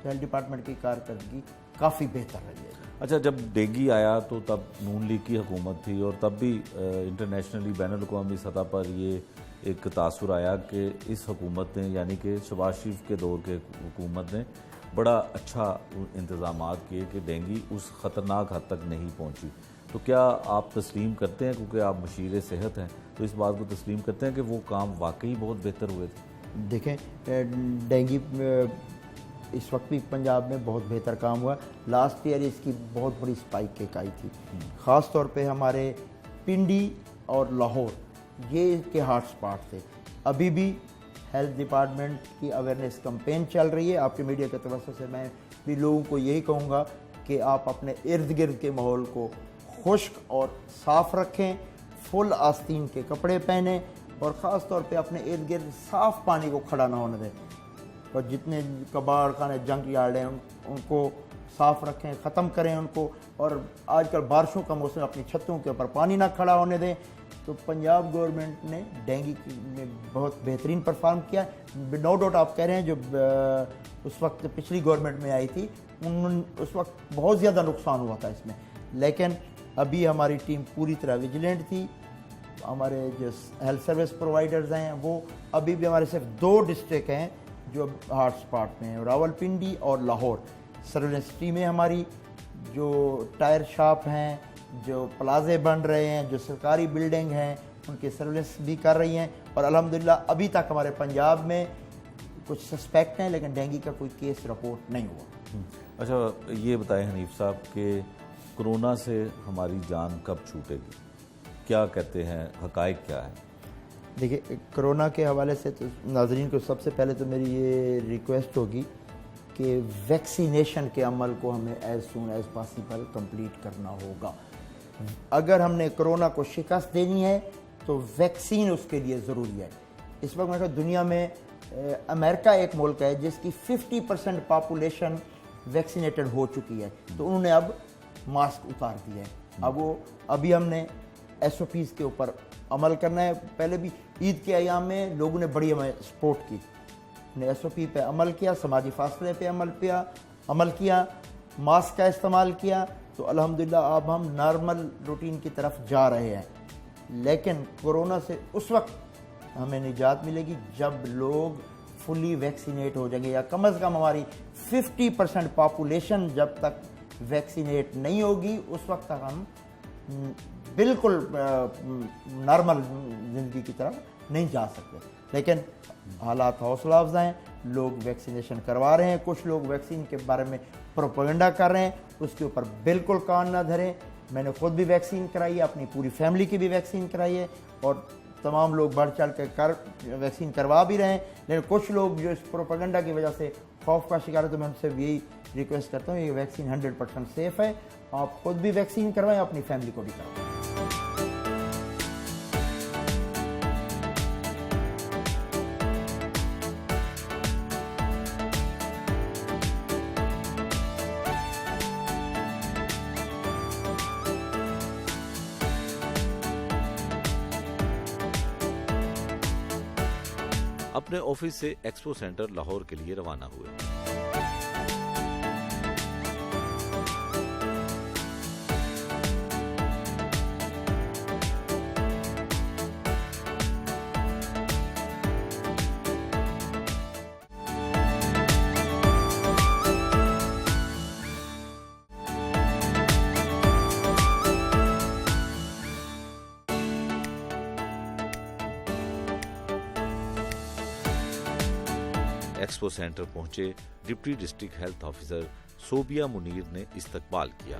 ہیلتھ ڈپارٹمنٹ کی کارکردگی کافی بہتر رہی ہے. اچھا, جب ڈینگی آیا تو تب نون لیگ کی حکومت تھی, اور تب بھی انٹرنیشنلی بین الاقوامی سطح پر یہ ایک تاثر آیا کہ اس حکومت نے یعنی کہ شہباز شریف کے دور کے حکومت نے بڑا اچھا انتظامات کیے کہ ڈینگی اس خطرناک حد تک نہیں پہنچی. تو کیا آپ تسلیم کرتے ہیں, کیونکہ آپ مشیر صحت ہیں, تو اس بات کو تسلیم کرتے ہیں کہ وہ کام واقعی بہت بہتر ہوئے تھے؟ دیکھیں, ڈینگی اس وقت بھی پنجاب میں بہت بہتر کام ہوا. لاسٹ ایئر اس کی بہت بڑی اسپائک ایک آئی تھی, خاص طور پہ ہمارے پنڈی اور لاہور یہ کے ہاٹ سپاٹ تھے. ابھی بھی ہیلتھ ڈپارٹمنٹ کی اویئرنیس کمپین چل رہی ہے. آپ کے میڈیا کے توسط سے میں بھی لوگوں کو یہی کہوں گا کہ آپ اپنے ارد گرد کے ماحول کو خشک اور صاف رکھیں, فل آستین کے کپڑے پہنیں, اور خاص طور پہ اپنے ارد گرد صاف پانی کو کھڑا نہ ہونے دیں. اور جتنے کباڑ خانے, جنک یارڈ ہیں ان کو صاف رکھیں, ختم کریں ان کو. اور آج کل بارشوں کا موسم, اپنی چھتوں کے اوپر پانی نہ کھڑا ہونے دیں. تو پنجاب گورنمنٹ نے ڈینگی میں بہت بہترین پرفارم کیا. نو ڈاؤٹ آپ کہہ رہے ہیں جو اس وقت پچھلی گورنمنٹ میں آئی تھی اس وقت بہت زیادہ نقصان ہوا تھا اس میں, لیکن ابھی ہماری ٹیم پوری طرح ویجیلنٹ تھی. ہمارے جو ہیلتھ سروس پرووائڈرز ہیں وہ ابھی بھی ہمارے صرف 2 ڈسٹرکٹ ہیں جو ہاٹ سپاٹ میں ہیں, راولپنڈی اور لاہور. سرویلنس ٹیمیں ہماری جو ٹائر شاپ ہیں, جو پلازے بن رہے ہیں, جو سرکاری بلڈنگ ہیں, ان کے سرویلنس بھی کر رہی ہیں. اور الحمدللہ ابھی تک ہمارے پنجاب میں کچھ سسپیکٹ ہیں لیکن ڈینگی کا کوئی کیس رپورٹ نہیں ہوا. اچھا, یہ بتائیں حنیف صاحب کہ کرونا سے ہماری جان کب چھوٹے گی, کیا کہتے ہیں, حقائق کیا ہے؟ دیکھیے, کرونا کے حوالے سے تو ناظرین کو سب سے پہلے تو میری یہ ریکویسٹ ہوگی کہ ویکسینیشن کے عمل کو ہمیں as soon as possible complete کرنا ہوگا. اگر ہم نے کرونا کو شکست دینی ہے تو ویکسین اس کے لیے ضروری ہے. اس وقت میں دنیا میں امریکہ ایک ملک ہے جس کی 50% پاپولیشن ویکسینیٹڈ ہو چکی ہے, تو انہوں نے اب ماسک اتار دیا ہے. ابھی ہم نے SOPs کے اوپر عمل کرنا ہے. پہلے بھی عید کے ایام میں لوگوں نے بڑی ہمیں سپورٹ کی, نے SOP پہ عمل کیا, سماجی فاصلے پہ عمل کیا, ماسک کا استعمال کیا, تو الحمدللہ اب ہم نارمل روٹین کی طرف جا رہے ہیں. لیکن کورونا سے اس وقت ہمیں نجات ملے گی جب لوگ فلی ویکسینیٹ ہو جائیں گے, یا کم از کم ہماری 50% پاپولیشن جب تک ویکسینیٹ نہیں ہوگی اس وقت تک ہم بالکل نارمل زندگی کی طرف نہیں جا سکتے. لیکن حالات حوصلہ افزا ہیں, لوگ ویکسینیشن کروا رہے ہیں, کچھ لوگ ویکسین کے بارے میں پروپیگنڈا کر رہے ہیں, اس کے اوپر بالکل کان نہ دھریں. میں نے خود بھی ویکسین کرائی ہے, اپنی پوری فیملی کی بھی ویکسین کرائی ہے, اور تمام لوگ بڑھ چڑھ کے ویکسین کروا بھی رہے ہیں. لیکن کچھ لوگ جو اس پروپیگنڈا کی وجہ سے خوف کا شکار ہے, تو میں ان سے یہی ریکویسٹ کرتا ہوں یہ ویکسین 100% سیف ہے. آپ خود بھی ویکسین کروائیں, اپنی فیملی کو بھی کروائیں. اپنے آفس سے ایکسپو سینٹر لاہور کے لیے روانہ ہوئے. ایکسپو سینٹر پہنچے deputy district health officer Sobia Munir نے استقبال کیا.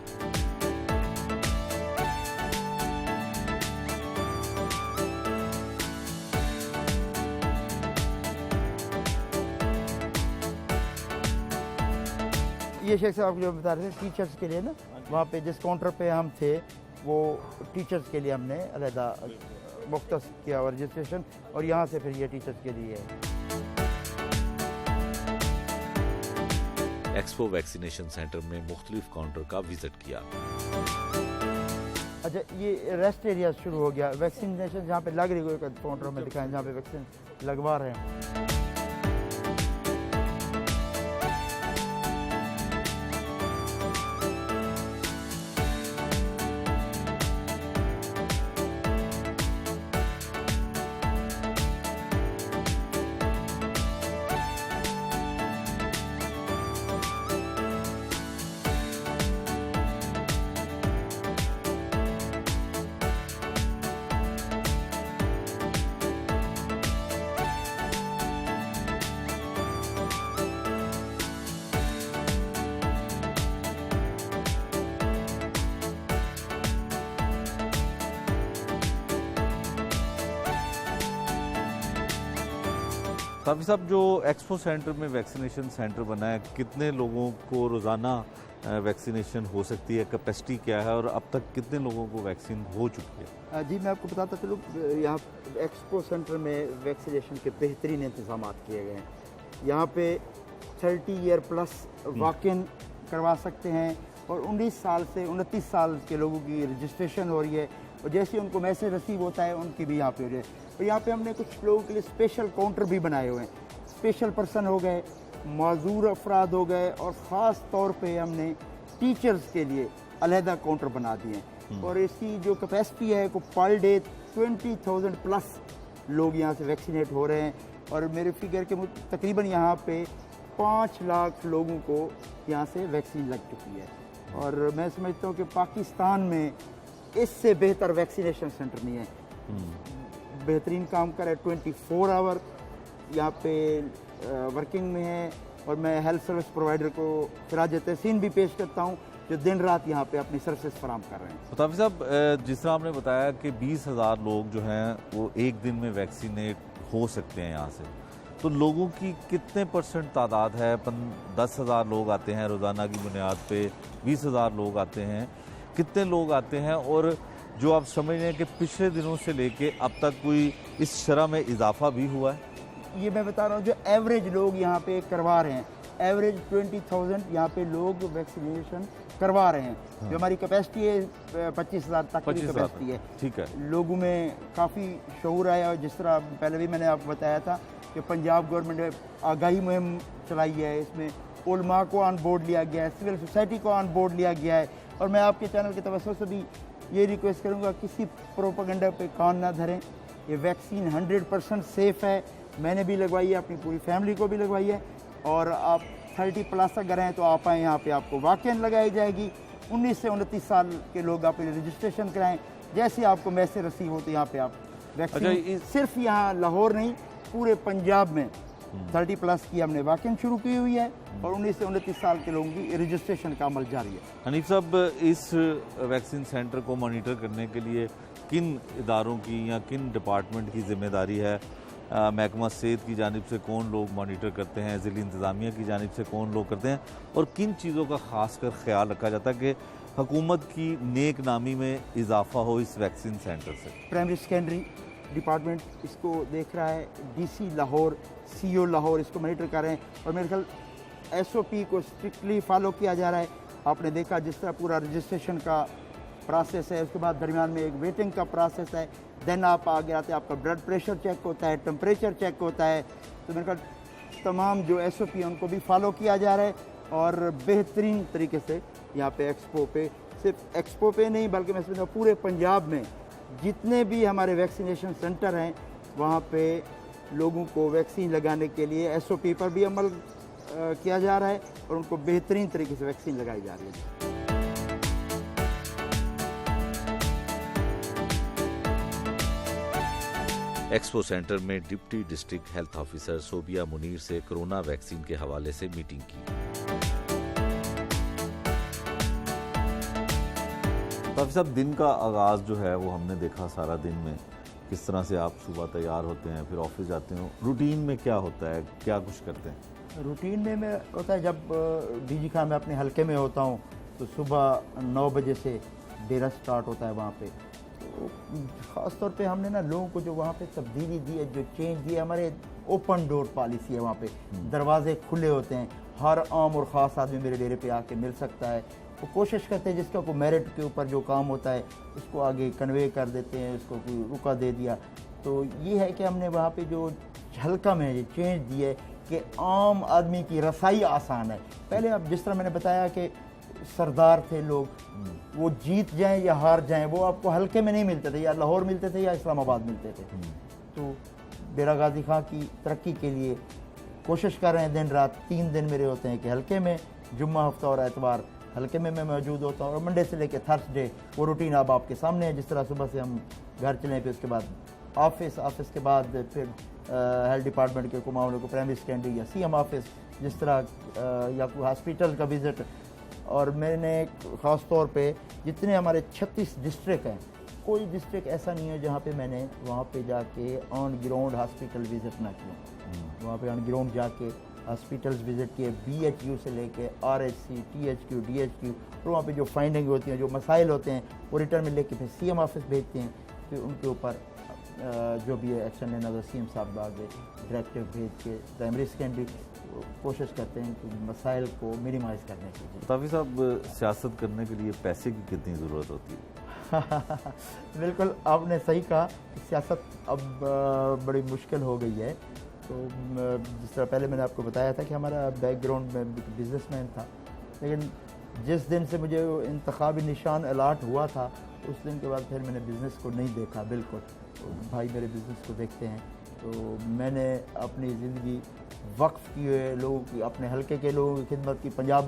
یہ شیخ صاحب جو بتا رہے تھے ٹیچرز کے لیے نا, وہاں پہ جس کاؤنٹر پہ ہم تھے وہ ٹیچرز کے لیے ہم نے علیحدہ مختص کیا رجسٹریشن, اور یہاں سے پھر یہ ٹیچرز کے لیے ہے. ایکسپو ویکسینیشن سینٹر میں مختلف کاؤنٹر کا وزٹ کیا. اچھا, یہ ریسٹ ایریا شروع ہو گیا. ویکسینیشن جہاں پہ لگ رہی ہے کاؤنٹر میں دکھائیں جہاں پہ ویکسین لگوا رہے ہیں. صافی صاحب, جو ایکسپو سینٹر میں ویکسینیشن سینٹر بنا ہے, کتنے لوگوں کو روزانہ ویکسینیشن ہو سکتی ہے, کیپیسٹی کیا ہے, اور اب تک کتنے لوگوں کو ویکسین ہو چکی ہے؟ جی میں آپ کو بتاتا چلوں, یہاں ایکسپو سینٹر میں ویکسینیشن کے بہترین انتظامات کیے گئے ہیں. یہاں پہ 30 ایئر پلس واک ان کروا سکتے ہیں, اور 19 سال سے 29 سال کے لوگوں کی رجسٹریشن ہو رہی ہے, اور جیسے ان کو میسج ریسیو ہوتا ہے ان کی بھی یہاں پہ ہو رہی ہے. اور یہاں پہ ہم نے کچھ لوگوں کے لیے اسپیشل کاؤنٹر بھی بنائے ہوئے ہیں. اسپیشل پرسن ہو گئے, معذور افراد ہو گئے, اور خاص طور پہ ہم نے ٹیچرز کے لیے علیحدہ کاؤنٹر بنا دیے ہیں. اور اس کی جو کیپیسٹی ہے وہ پر ڈے 20,000 پلس لوگ یہاں سے ویکسینیٹ ہو رہے ہیں. اور میرے فگر کے تقریباً یہاں پہ 5 لاکھ لوگوں کو یہاں سے ویکسین لگ چکی ہے. اور میں سمجھتا ہوں کہ پاکستان میں اس سے بہتر ویکسینیشن سینٹر نہیں ہے. بہترین کام کر رہے, 24 آور یہاں پہ ورکنگ میں ہے. اور میں ہیلتھ سروس پرووائڈر کو خراج تحسین بھی پیش کرتا ہوں جو دن رات یہاں پہ اپنی سروسز فراہم کر رہے ہیں. مطافی صاحب, جس طرح آپ نے بتایا کہ 20,000 لوگ جو ہیں وہ ایک دن میں ویکسینیٹ ہو سکتے ہیں یہاں سے, تو لوگوں کی کتنے % تعداد ہے؟ 10,000 لوگ آتے ہیں روزانہ کی بنیاد پہ, 20,000 لوگ آتے ہیں, کتنے لوگ آتے ہیں؟ اور جو آپ سمجھ رہے ہیں کہ پچھلے دنوں سے لے کے اب تک کوئی اس شرح میں اضافہ بھی ہوا ہے؟ یہ میں بتا رہا ہوں جو ایوریج لوگ یہاں پہ کروا رہے ہیں, ایوریج 20,000 یہاں پہ لوگ ویکسینیشن کروا رہے ہیں. جو ہماری کیپیسٹی ہے 25,000 تک کی کیپیسٹی ہے. ٹھیک ہے, لوگوں میں کافی شعور آیا, اور جس طرح پہلے بھی میں نے آپ کو بتایا تھا کہ پنجاب گورنمنٹ نے آگاہی مہم چلائی ہے, اس میں علماء کو آن بورڈ لیا گیا ہے, سول سوسائٹی کو آن بورڈ لیا گیا ہے, اور میں آپ کے چینل کے توسط سے بھی یہ ریکویسٹ کروں گا کسی پروپیگنڈا پہ کان نہ دھریں. یہ ویکسین 100% سیف ہے. میں نے بھی لگوائی ہے, اپنی پوری فیملی کو بھی لگوائی ہے. اور آپ 30+ اگر ہیں تو آپ آئیں, یہاں پہ آپ کو واقعاً لگائی جائے گی. 19 سے 29 سال کے لوگ آپ رجسٹریشن کرائیں. جیسے آپ کو میسر رسیو ہو تو یہاں پہ آپ ویکسین صرف یہاں لاہور نہیں پورے پنجاب میں 30+ کی ہم نے واقعاً شروع کی ہوئی ہے, اور 19 سے 29 سال کے لوگوں کی رجسٹریشن کا عمل جاری ہے. حنیف صاحب, اس ویکسین سینٹر کو مانیٹر کرنے کے لیے کن اداروں کی یا کن ڈپارٹمنٹ کی ذمہ داری ہے؟ محکمہ صحت کی جانب سے کون لوگ مانیٹر کرتے ہیں, ضلعی انتظامیہ کی جانب سے کون لوگ کرتے ہیں, اور کن چیزوں کا خاص کر خیال رکھا جاتا ہے کہ حکومت کی نیک نامی میں اضافہ ہو اس ویکسین سینٹر سے؟ پرائمری سیکنڈری ڈپارٹمنٹ اس کو دیکھ رہا ہے, ڈی سی لاہور, سی او لاہور اس کو مانیٹر کر رہے ہیں, اور میرے خیال SOP کو اسٹرکٹلی فالو کیا جا رہا ہے. آپ نے دیکھا جس طرح پورا رجسٹریشن کا پروسیس ہے, اس کے بعد درمیان میں ایک ویٹنگ کا پروسیس ہے, دین آپ آگے آتے ہیں, آپ کا بلڈ پریشر چیک ہوتا ہے, ٹمپریچر چیک ہوتا ہے. تو میرے خیال تمام جو SOP ہیں ان کو بھی فالو کیا جا رہا ہے, اور بہترین طریقے سے یہاں پہ ایکسپو پہ, صرف ایکسپو پہ نہیں بلکہ میں سمجھتا ہوں پورے پنجاب میں جتنے بھی ہمارے ویکسینیشن سینٹر ہیں وہاں پہ لوگوں کو ویکسین لگانے کے لیے SOP پر بھی عمل کیا جا رہا ہے, اور ان کو بہترین طریقے سے ویکسین لگائی جا رہی ہے. ایکسپو سینٹر میں deputy district health officer Sobia Munir سے کرونا ویکسین کے حوالے سے میٹنگ کی. کافی صاحب, دن کا آغاز جو ہے وہ ہم نے دیکھا سارا دن میں کس طرح سے آپ صبح تیار ہوتے ہیں, پھر آفس جاتے ہیں. روٹین میں کیا ہوتا ہے, کیا کچھ کرتے ہیں؟ روٹین میں ہوتا ہے جب DG خان میں اپنے حلقے میں ہوتا ہوں تو صبح 9 بجے سے ڈیرا سٹارٹ ہوتا ہے وہاں پہ. تو خاص طور پہ ہم نے نا لوگوں کو جو وہاں پہ تبدیلی دی ہے, جو چینج دی ہے, ہمارے اوپن ڈور پالیسی ہے. وہاں پہ دروازے کھلے ہوتے ہیں, ہر عام اور خاص آدمی میرے ڈیرے پہ آ کے مل سکتا ہے. وہ کوشش کرتے ہیں جس کا کوئی میرٹ کے اوپر جو کام ہوتا ہے اس کو آگے کنوے کر دیتے ہیں, اس کو کوئی رکا دے دیا. تو یہ ہے کہ ہم نے وہاں پہ جو حلقہ میں یہ چینج دی ہے کہ عام آدمی کی رسائی آسان ہے. پہلے اب جس طرح میں نے بتایا کہ سردار تھے لوگ, وہ جیت جائیں یا ہار جائیں وہ آپ کو حلقے میں نہیں ملتے تھے, یا لاہور ملتے تھے یا اسلام آباد ملتے تھے. تو ڈیرہ غازی خان کی ترقی کے لیے کوشش کر رہے ہیں, دن رات 3 دن میرے ہوتے ہیں کہ حلقے میں جمعہ, ہفتہ اور اتوار حلقے میں موجود ہوتا ہوں, اور منڈے سے لے کے تھرسڈے وہ روٹین اب آپ کے سامنے ہے. جس طرح صبح سے ہم گھر چلیں, پھر اس کے بعد آفس کے بعد پھر ہیلتھ ڈپارٹمنٹ کے معاملوں کو پرائمری سیکنڈری یا CM آفس, جس طرح یا کوئی ہاسپیٹل کا وزٹ. اور میں نے خاص طور پہ جتنے ہمارے 36 ڈسٹرکٹ ہیں, کوئی ڈسٹرکٹ ایسا نہیں ہے جہاں پہ میں نے وہاں پہ جا کے آن گراؤنڈ ہاسپیٹل وزٹ نہ کیا. وہاں پہ آن گراؤنڈ جا کے ہاسپیٹلز وزٹ کیے, BHU سے لے کے RHC, THQ, DHQ, اور وہاں پہ جو فائنڈنگ ہوتی ہیں, جو مسائل ہوتے ہیں وہ ریٹرن میں لے کے پھر CM آفس بھیجتے ہیں. پھر ان کے اوپر جو بھی ایکشن لینا ہوتا ہے CM صاحب آگے ڈائریکٹیو بھیج کے پرائمری سیکنڈری کوشش کرتے ہیں کہ مسائل کو منیمائز کرنے کے لیے. طافی صاحب, سیاست کرنے کے لیے پیسے کی کتنی ضرورت ہوتی ہے؟ بالکل آپ نے صحیح کہا, سیاست اب بڑی مشکل ہو گئی ہے. تو جس طرح پہلے میں نے آپ کو بتایا تھا کہ ہمارا بیک گراؤنڈ میں بزنس مین تھا, لیکن جس دن سے مجھے انتخابی نشان الاٹ ہوا تھا اس دن کے بعد پھر میں نے بزنس کو نہیں دیکھا. بالکل بھائی میرے بزنس کو دیکھتے ہیں. تو میں نے اپنی زندگی وقف کی ہے لوگوں کی, اپنے حلقے کے لوگوں کی خدمت کی, پنجاب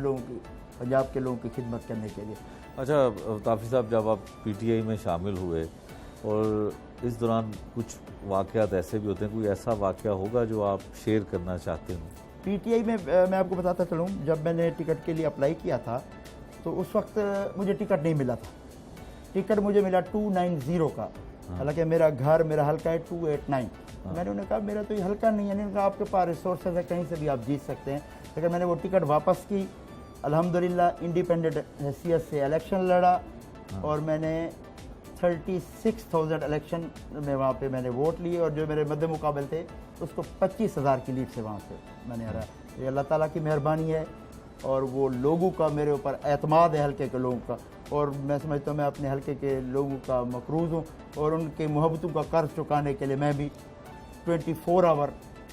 کے لوگوں کی خدمت کرنے کے لیے. اچھا طافی صاحب, جب آپ PTI میں شامل ہوئے اور اس دوران کچھ واقعات ایسے بھی ہوتے ہیں, کوئی ایسا واقعہ ہوگا جو آپ شیئر کرنا چاہتے ہیں؟ PTI میں آپ کو بتاتا چلوں, جب میں نے ٹکٹ کے لیے اپلائی کیا تھا تو اس وقت مجھے ٹکٹ نہیں ملا تھا. ٹکٹ مجھے ملا 290 کا, حالانکہ میرا گھر, میرا حلقہ ہے 289. میں نے انہیں کہا میرا تو یہ حلقہ نہیں ہے. انہوں نے کہا آپ کے پاس ریسورسز ہے, کہیں سے بھی آپ جیت سکتے ہیں. لیکن میں نے وہ ٹکٹ واپس کی, الحمدللہ انڈیپینڈنٹ حیثیت سے الیکشن لڑا, اور میں نے 36,000 الیکشن میں وہاں پہ میں نے ووٹ لیے, اور جو میرے مد مقابل تھے اس کو 25,000 کی لیڈ سے وہاں سے میں نے ہرا. یہ اللہ تعالیٰ کی مہربانی ہے, اور وہ لوگوں کا میرے اوپر اعتماد ہے, حلقے کے لوگوں کا. اور میں سمجھتا ہوں میں اپنے حلقے کے لوگوں کا مقروض ہوں, اور ان کے محبتوں کا قرض چکانے کے لیے میں بھی 24 آور